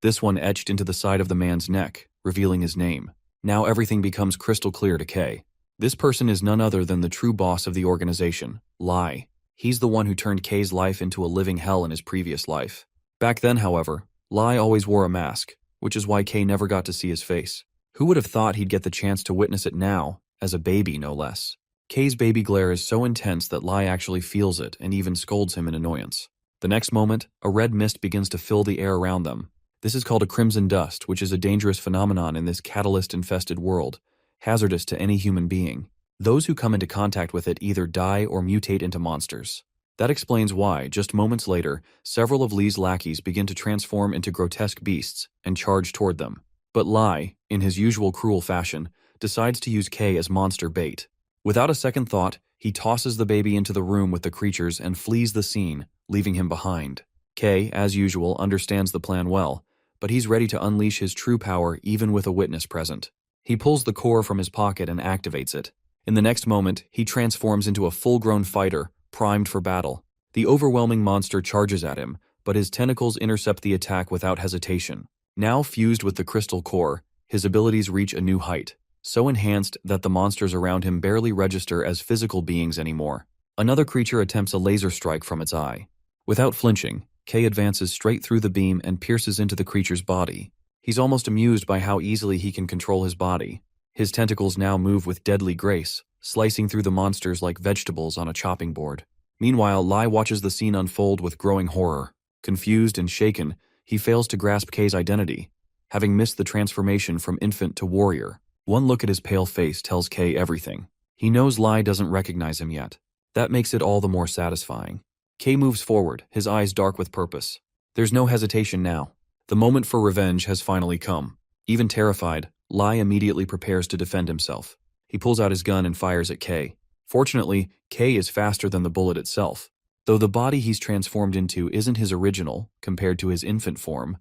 this one etched into the side of the man's neck, revealing his name. Now everything becomes crystal clear to Kay. This person is none other than the true boss of the organization, Lai. He's the one who turned Kay's life into a living hell in his previous life. Back then, however, Lai always wore a mask, which is why Kay never got to see his face. Who would have thought he'd get the chance to witness it now, as a baby no less? Kay's baby glare is so intense that Lai actually feels it and even scolds him in annoyance. The next moment, a red mist begins to fill the air around them. This is called a crimson dust, which is a dangerous phenomenon in this catalyst-infested world, hazardous to any human being. Those who come into contact with it either die or mutate into monsters. That explains why, just moments later, several of Lee's lackeys begin to transform into grotesque beasts and charge toward them. But Lai, in his usual cruel fashion, decides to use Kay as monster bait. Without a second thought, he tosses the baby into the room with the creatures and flees the scene, leaving him behind. Kay, as usual, understands the plan well, but he's ready to unleash his true power even with a witness present. He pulls the core from his pocket and activates it. In the next moment, he transforms into a full-grown fighter, primed for battle. The overwhelming monster charges at him, but his tentacles intercept the attack without hesitation. Now fused with the crystal core, his abilities reach a new height, so enhanced that the monsters around him barely register as physical beings anymore. Another creature attempts a laser strike from its eye. Without flinching, Kay advances straight through the beam and pierces into the creature's body. He's almost amused by how easily he can control his body. His tentacles now move with deadly grace, slicing through the monsters like vegetables on a chopping board. Meanwhile, Lai watches the scene unfold with growing horror. Confused and shaken, he fails to grasp Kay's identity, having missed the transformation from infant to warrior. One look at his pale face tells Kay everything. He knows Lai doesn't recognize him yet. That makes it all the more satisfying. Kay moves forward, his eyes dark with purpose. There's no hesitation now. The moment for revenge has finally come. Even terrified, Lai immediately prepares to defend himself. He pulls out his gun and fires at Kay. Fortunately, Kay is faster than the bullet itself. Though the body he's transformed into isn't his original, compared to his infant form,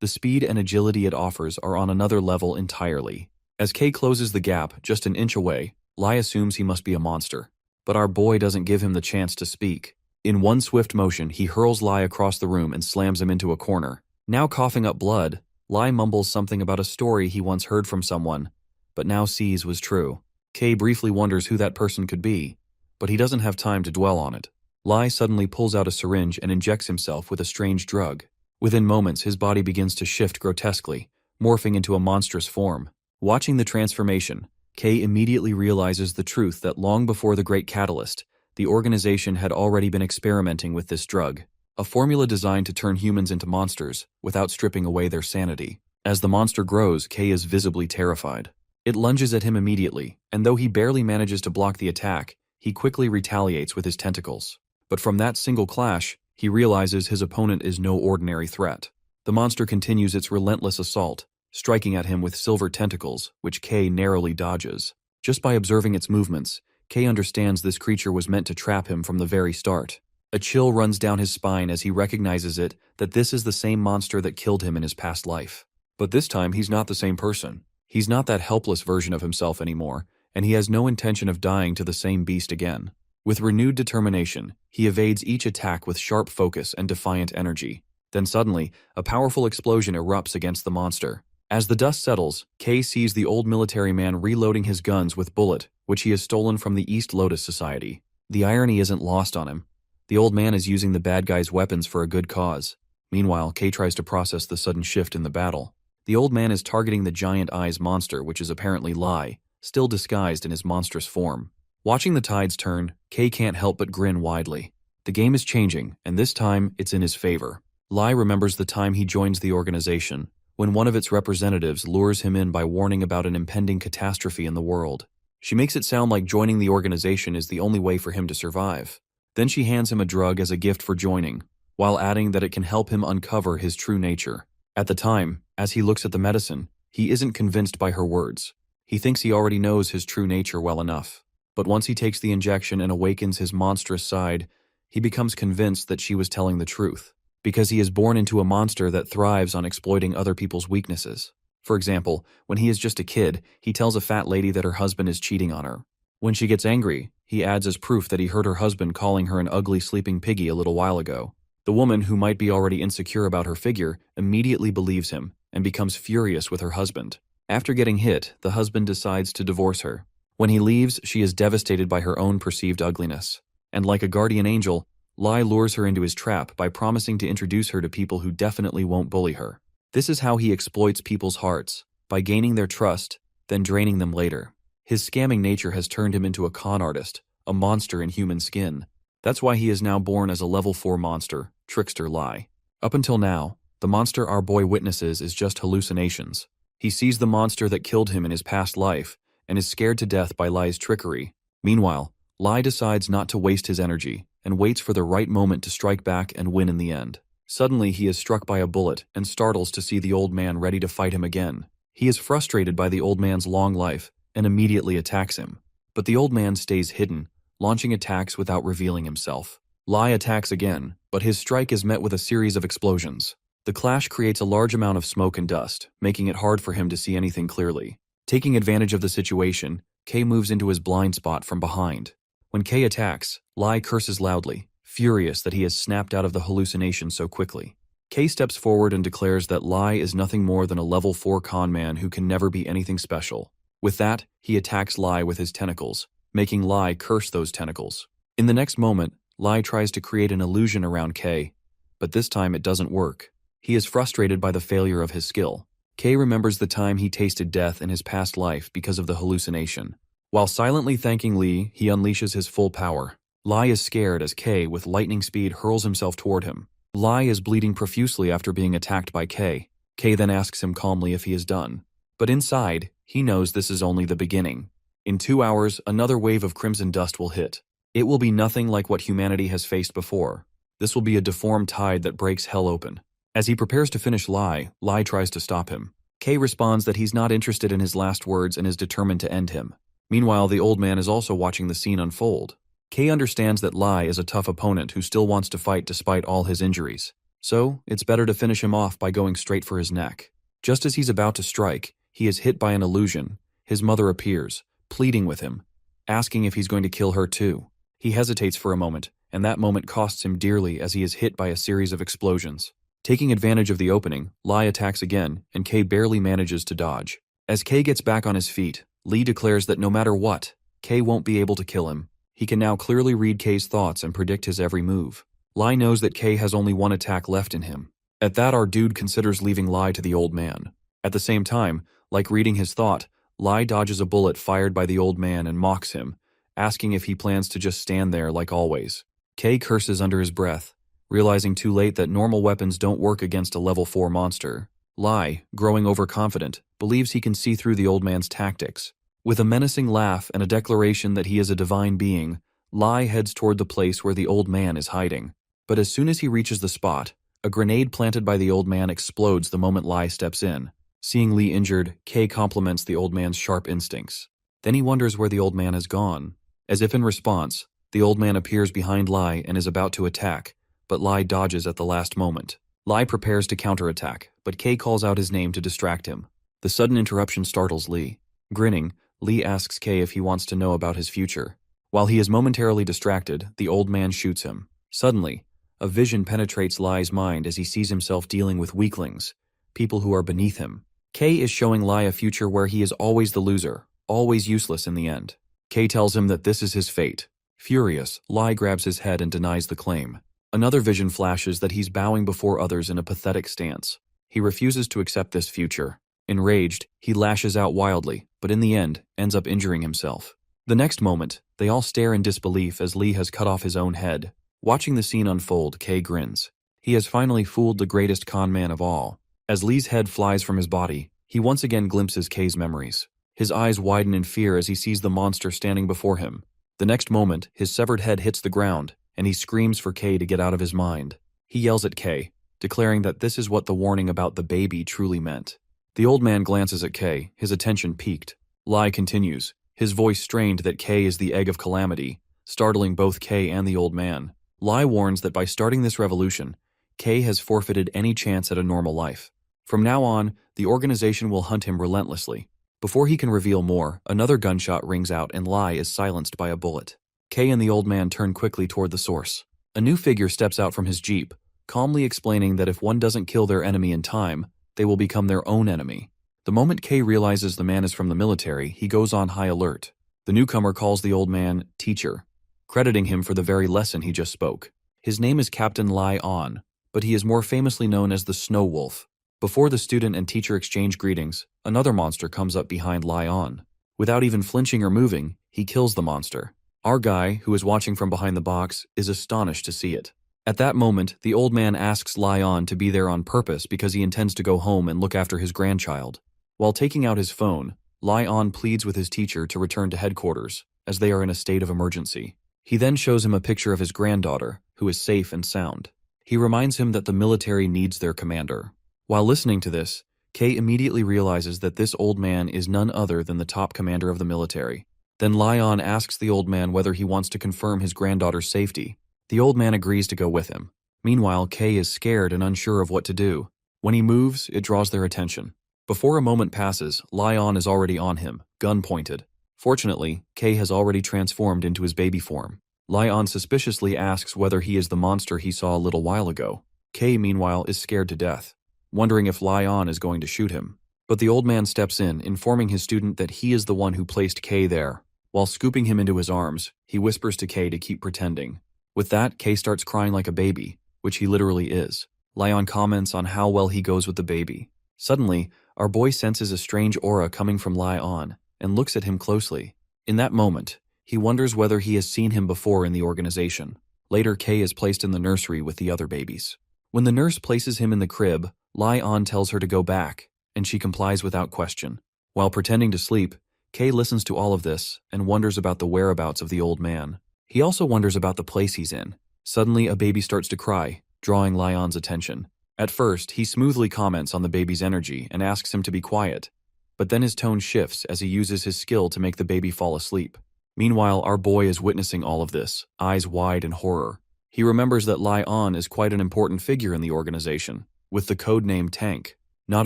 The speed and agility it offers are on another level entirely. As Kay closes the gap just an inch away, Lai assumes he must be a monster. But our boy doesn't give him the chance to speak. In one swift motion, he hurls Lai across the room and slams him into a corner. Now coughing up blood, Lai mumbles something about a story he once heard from someone, but now sees was true. Kay briefly wonders who that person could be, but he doesn't have time to dwell on it. Lai suddenly pulls out a syringe and injects himself with a strange drug. Within moments, his body begins to shift grotesquely, morphing into a monstrous form. Watching the transformation, Kay immediately realizes the truth that long before the Great Catalyst, the organization had already been experimenting with this drug, a formula designed to turn humans into monsters without stripping away their sanity. As the monster grows, Kay is visibly terrified. It lunges at him immediately, and though he barely manages to block the attack, he quickly retaliates with his tentacles. But from that single clash, he realizes his opponent is no ordinary threat. The monster continues its relentless assault, striking at him with silver tentacles, which Kay narrowly dodges. Just by observing its movements, Kay understands this creature was meant to trap him from the very start. A chill runs down his spine as he recognizes that this is the same monster that killed him in his past life. But this time, he's not the same person. He's not that helpless version of himself anymore, and he has no intention of dying to the same beast again. With renewed determination, he evades each attack with sharp focus and defiant energy. Then suddenly, a powerful explosion erupts against the monster. As the dust settles, Kay sees the old military man reloading his guns with bullet, which he has stolen from the East Lotus Society. The irony isn't lost on him. The old man is using the bad guy's weapons for a good cause. Meanwhile, Kay tries to process the sudden shift in the battle. The old man is targeting the giant eyes monster, which is apparently Lai, still disguised in his monstrous form. Watching the tides turn, Kay can't help but grin widely. The game is changing, and this time, it's in his favor. Lai remembers the time he joins the organization, when one of its representatives lures him in by warning about an impending catastrophe in the world. She makes it sound like joining the organization is the only way for him to survive. Then she hands him a drug as a gift for joining, while adding that it can help him uncover his true nature. At the time, as he looks at the medicine, he isn't convinced by her words. He thinks he already knows his true nature well enough. But once he takes the injection and awakens his monstrous side, he becomes convinced that she was telling the truth, because he is born into a monster that thrives on exploiting other people's weaknesses. For example, when he is just a kid, he tells a fat lady that her husband is cheating on her. When she gets angry, he adds as proof that he heard her husband calling her an ugly sleeping piggy a little while ago. The woman, who might be already insecure about her figure, immediately believes him and becomes furious with her husband. After getting hit, the husband decides to divorce her. When he leaves, she is devastated by her own perceived ugliness. And like a guardian angel, Lai lures her into his trap by promising to introduce her to people who definitely won't bully her. This is how he exploits people's hearts, by gaining their trust, then draining them later. His scamming nature has turned him into a con artist, a monster in human skin. That's why he is now born as a level 4 monster, Trickster Lai. Up until now, the monster our boy witnesses is just hallucinations. He sees the monster that killed him in his past life, and is scared to death by Lai's trickery. Meanwhile, Lai decides not to waste his energy, and waits for the right moment to strike back and win in the end. Suddenly, he is struck by a bullet, and startles to see the old man ready to fight him again. He is frustrated by the old man's long life, and immediately attacks him. But the old man stays hidden, launching attacks without revealing himself. Lai attacks again, but his strike is met with a series of explosions. The clash creates a large amount of smoke and dust, making it hard for him to see anything clearly. Taking advantage of the situation, Kay moves into his blind spot from behind. When Kay attacks, Lai curses loudly, furious that he has snapped out of the hallucination so quickly. Kay steps forward and declares that Lai is nothing more than a level 4 con man who can never be anything special. With that, he attacks Lai with his tentacles, making Lai curse those tentacles. In the next moment, Lai tries to create an illusion around Kay, but this time it doesn't work. He is frustrated by the failure of his skill. Kay remembers the time he tasted death in his past life because of the hallucination. While silently thanking Lee, he unleashes his full power. Lai is scared as Kay, with lightning speed, hurls himself toward him. Lai is bleeding profusely after being attacked by Kay. Kay then asks him calmly if he is done. But inside, he knows this is only the beginning. In 2 hours, another wave of crimson dust will hit. It will be nothing like what humanity has faced before. This will be a deformed tide that breaks hell open. As he prepares to finish Lai tries to stop him. Kay responds that he's not interested in his last words and is determined to end him. Meanwhile, the old man is also watching the scene unfold. Kay understands that Lai is a tough opponent who still wants to fight despite all his injuries. So, it's better to finish him off by going straight for his neck. Just as he's about to strike, he is hit by an illusion. His mother appears, pleading with him, asking if he's going to kill her too. He hesitates for a moment, and that moment costs him dearly as he is hit by a series of explosions. Taking advantage of the opening, Lai attacks again, and Kei barely manages to dodge. As Kei gets back on his feet, Lee declares that no matter what, Kei won't be able to kill him. He can now clearly read Kei's thoughts and predict his every move. Lai knows that Kei has only one attack left in him. At that, our dude considers leaving Lai to the old man. At the same time, like reading his thought, Lai dodges a bullet fired by the old man and mocks him, asking if he plans to just stand there like always. Kei curses under his breath, realizing too late that normal weapons don't work against a level 4 monster. Lai, growing overconfident, believes he can see through the old man's tactics. With a menacing laugh and a declaration that he is a divine being, Lai heads toward the place where the old man is hiding. But as soon as he reaches the spot, a grenade planted by the old man explodes the moment Lai steps in. Seeing Lee injured, Kei compliments the old man's sharp instincts. Then he wonders where the old man has gone. As if in response, the old man appears behind Lai and is about to attack, but Lai dodges at the last moment. Lai prepares to counterattack, but Kei calls out his name to distract him. The sudden interruption startles Lee. Grinning, Lee asks Kei if he wants to know about his future. While he is momentarily distracted, the old man shoots him. Suddenly, a vision penetrates Lai's mind as he sees himself dealing with weaklings, people who are beneath him. Kei is showing Lai a future where he is always the loser, always useless in the end. Kei tells him that this is his fate. Furious, Lai grabs his head and denies the claim. Another vision flashes that he's bowing before others in a pathetic stance. He refuses to accept this future. Enraged, he lashes out wildly, but in the end, ends up injuring himself. The next moment, they all stare in disbelief as Lee has cut off his own head. Watching the scene unfold, Kei grins. He has finally fooled the greatest con man of all. As Lee's head flies from his body, he once again glimpses Kei's memories. His eyes widen in fear as he sees the monster standing before him. The next moment, his severed head hits the ground, and he screams for Kei to get out of his mind. He yells at Kei, declaring that this is what the warning about the baby truly meant. The old man glances at Kei, his attention piqued. Lai continues, his voice strained that Kei is the egg of calamity, startling both Kei and the old man. Lai warns that by starting this revolution, Kei has forfeited any chance at a normal life. From now on, the organization will hunt him relentlessly. Before he can reveal more, another gunshot rings out and Lai is silenced by a bullet. Kei and the old man turn quickly toward the source. A new figure steps out from his jeep, calmly explaining that if one doesn't kill their enemy in time, they will become their own enemy. The moment Kei realizes the man is from the military, he goes on high alert. The newcomer calls the old man teacher, crediting him for the very lesson he just spoke. His name is Captain Lai On, but he is more famously known as the Snow Wolf. Before the student and teacher exchange greetings, another monster comes up behind Lai On. Without even flinching or moving, he kills the monster. Our guy, who is watching from behind the box, is astonished to see it. At that moment, the old man asks Lai On to be there on purpose because he intends to go home and look after his grandchild. While taking out his phone, Lai On pleads with his teacher to return to headquarters, as they are in a state of emergency. He then shows him a picture of his granddaughter, who is safe and sound. He reminds him that the military needs their commander. While listening to this, Kei immediately realizes that this old man is none other than the top commander of the military. Then Lai On asks the old man whether he wants to confirm his granddaughter's safety. The old man agrees to go with him. Meanwhile, Kei is scared and unsure of what to do. When he moves, it draws their attention. Before a moment passes, Lai On is already on him, gun pointed. Fortunately, Kei has already transformed into his baby form. Lai On suspiciously asks whether he is the monster he saw a little while ago. Kei, meanwhile, is scared to death, wondering if Lai On is going to shoot him. But the old man steps in, informing his student that he is the one who placed Kei there. While scooping him into his arms, he whispers to Kei to keep pretending. With that, Kei starts crying like a baby, which he literally is. Lai On comments on how well he goes with the baby. Suddenly, our boy senses a strange aura coming from Lai On, and looks at him closely. In that moment, he wonders whether he has seen him before in the organization. Later, Kei is placed in the nursery with the other babies. When the nurse places him in the crib, Lai On tells her to go back, and she complies without question. While pretending to sleep, Kei listens to all of this and wonders about the whereabouts of the old man. He also wonders about the place he's in. Suddenly, a baby starts to cry, drawing Lai On's attention. At first, he smoothly comments on the baby's energy and asks him to be quiet, but then his tone shifts as he uses his skill to make the baby fall asleep. Meanwhile, our boy is witnessing all of this, eyes wide in horror. He remembers that Lai On is quite an important figure in the organization, with the codename Tank. Not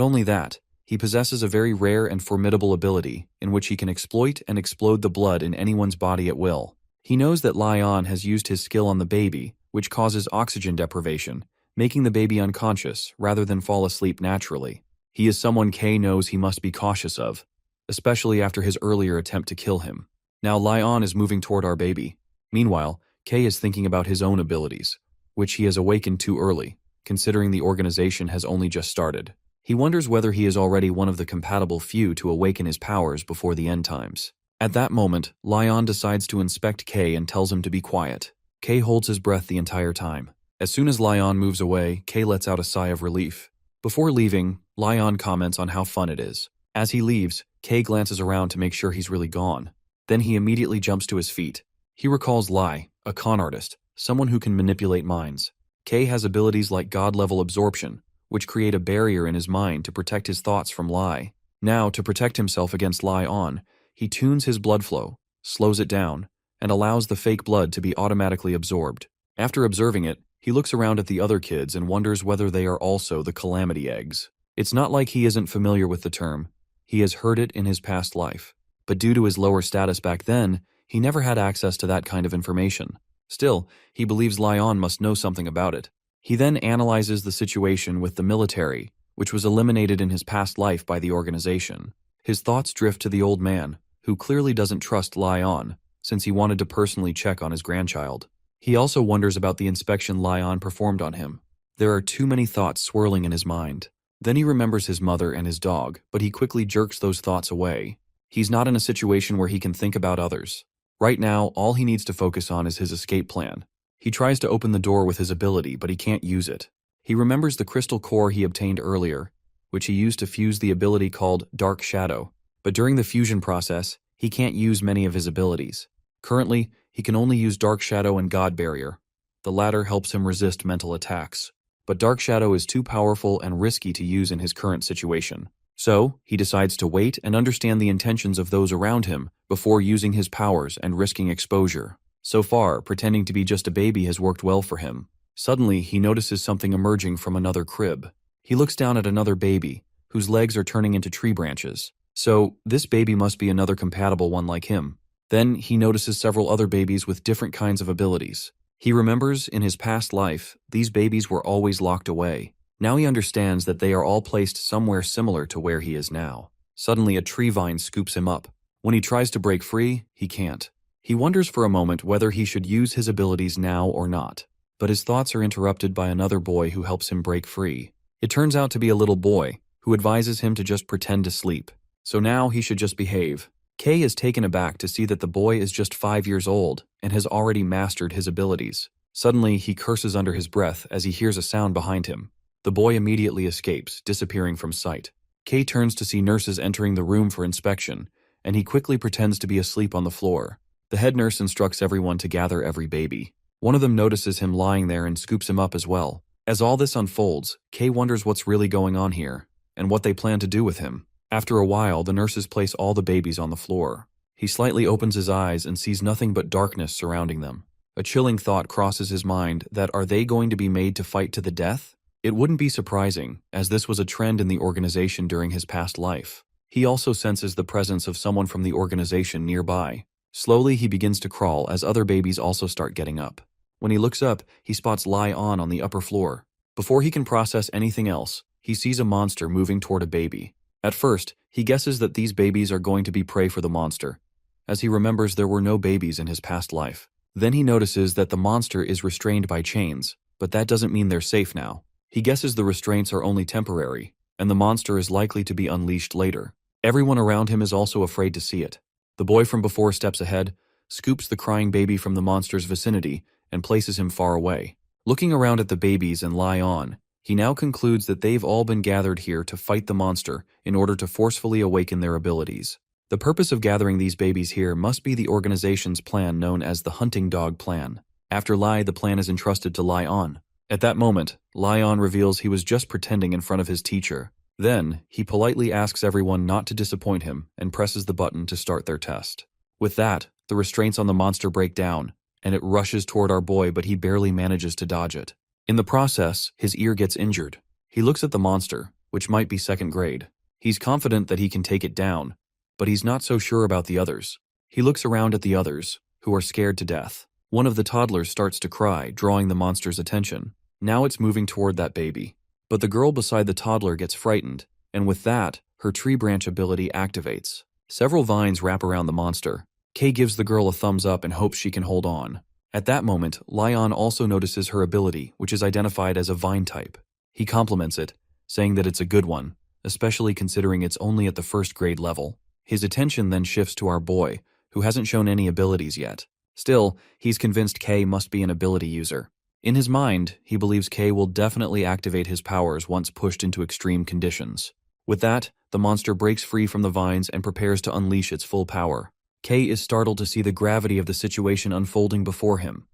only that, he possesses a very rare and formidable ability in which he can exploit and explode the blood in anyone's body at will. He knows that Lai On has used his skill on the baby, which causes oxygen deprivation, making the baby unconscious rather than fall asleep naturally. He is someone K knows he must be cautious of, especially after his earlier attempt to kill him. Now Lai On is moving toward our baby. Meanwhile, K is thinking about his own abilities, which he has awakened too early, considering the organization has only just started. He wonders whether he is already one of the compatible few to awaken his powers before the end times. At that moment, Lai On decides to inspect K and tells him to be quiet. K holds his breath the entire time. As soon as Lai On moves away, K lets out a sigh of relief. Before leaving, Lai On comments on how fun it is. As he leaves, K glances around to make sure he's really gone. Then he immediately jumps to his feet. He recalls Lai, a con artist, someone who can manipulate minds. K has abilities like God-level absorption, which create a barrier in his mind to protect his thoughts from Lai. Now, to protect himself against Lai On, he tunes his blood flow, slows it down, and allows the fake blood to be automatically absorbed. After observing it, he looks around at the other kids and wonders whether they are also the Calamity Eggs. It's not like he isn't familiar with the term. He has heard it in his past life. But due to his lower status back then, he never had access to that kind of information. Still, he believes Lai On must know something about it. He then analyzes the situation with the military, which was eliminated in his past life by the organization. His thoughts drift to the old man, who clearly doesn't trust Lai On, since he wanted to personally check on his grandchild. He also wonders about the inspection Lai On performed on him. There are too many thoughts swirling in his mind. Then he remembers his mother and his dog, but he quickly jerks those thoughts away. He's not in a situation where he can think about others. Right now, all he needs to focus on is his escape plan. He tries to open the door with his ability, but he can't use it. He remembers the crystal core he obtained earlier, which he used to fuse the ability called Dark Shadow. But during the fusion process, he can't use many of his abilities. Currently, he can only use Dark Shadow and God Barrier. The latter helps him resist mental attacks. But Dark Shadow is too powerful and risky to use in his current situation. So, he decides to wait and understand the intentions of those around him before using his powers and risking exposure. So far, pretending to be just a baby has worked well for him. Suddenly, he notices something emerging from another crib. He looks down at another baby, whose legs are turning into tree branches. So, this baby must be another compatible one like him. Then, he notices several other babies with different kinds of abilities. He remembers, in his past life, these babies were always locked away. Now he understands that they are all placed somewhere similar to where he is now. Suddenly, a tree vine scoops him up. When he tries to break free, he can't. He wonders for a moment whether he should use his abilities now or not. But his thoughts are interrupted by another boy who helps him break free. It turns out to be a little boy, who advises him to just pretend to sleep. So now he should just behave. Kay is taken aback to see that the boy is just 5 years old and has already mastered his abilities. Suddenly, he curses under his breath as he hears a sound behind him. The boy immediately escapes, disappearing from sight. Kay turns to see nurses entering the room for inspection, and he quickly pretends to be asleep on the floor. The head nurse instructs everyone to gather every baby. One of them notices him lying there and scoops him up as well. As all this unfolds, Kay wonders what's really going on here, and what they plan to do with him. After a while, the nurses place all the babies on the floor. He slightly opens his eyes and sees nothing but darkness surrounding them. A chilling thought crosses his mind that are they going to be made to fight to the death? It wouldn't be surprising, as this was a trend in the organization during his past life. He also senses the presence of someone from the organization nearby. Slowly, he begins to crawl as other babies also start getting up. When he looks up, he spots Lai On the upper floor. Before he can process anything else, he sees a monster moving toward a baby. At first, he guesses that these babies are going to be prey for the monster, as he remembers there were no babies in his past life. Then he notices that the monster is restrained by chains, but that doesn't mean they're safe now. He guesses the restraints are only temporary, and the monster is likely to be unleashed later. Everyone around him is also afraid to see it. The boy from before steps ahead, scoops the crying baby from the monster's vicinity, and places him far away. Looking around at the babies and Lai On, he now concludes that they've all been gathered here to fight the monster in order to forcefully awaken their abilities. The purpose of gathering these babies here must be the organization's plan known as the Hunting Dog Plan. After Lai, the plan is entrusted to Lai On. At that moment, Lai On reveals he was just pretending in front of his teacher. Then, he politely asks everyone not to disappoint him and presses the button to start their test. With that, the restraints on the monster break down, and it rushes toward our boy, but he barely manages to dodge it. In the process, his ear gets injured. He looks at the monster, which might be second grade. He's confident that he can take it down, but he's not so sure about the others. He looks around at the others, who are scared to death. One of the toddlers starts to cry, drawing the monster's attention. Now it's moving toward that baby. But the girl beside the toddler gets frightened, and with that, her tree branch ability activates. Several vines wrap around the monster. Kay gives the girl a thumbs up and hopes she can hold on. At that moment, Lion also notices her ability, which is identified as a vine type. He compliments it, saying that it's a good one, especially considering it's only at the first grade level. His attention then shifts to our boy, who hasn't shown any abilities yet. Still, he's convinced Kay must be an ability user. In his mind, he believes Kay will definitely activate his powers once pushed into extreme conditions. With that, the monster breaks free from the vines and prepares to unleash its full power. Kay is startled to see the gravity of the situation unfolding before him.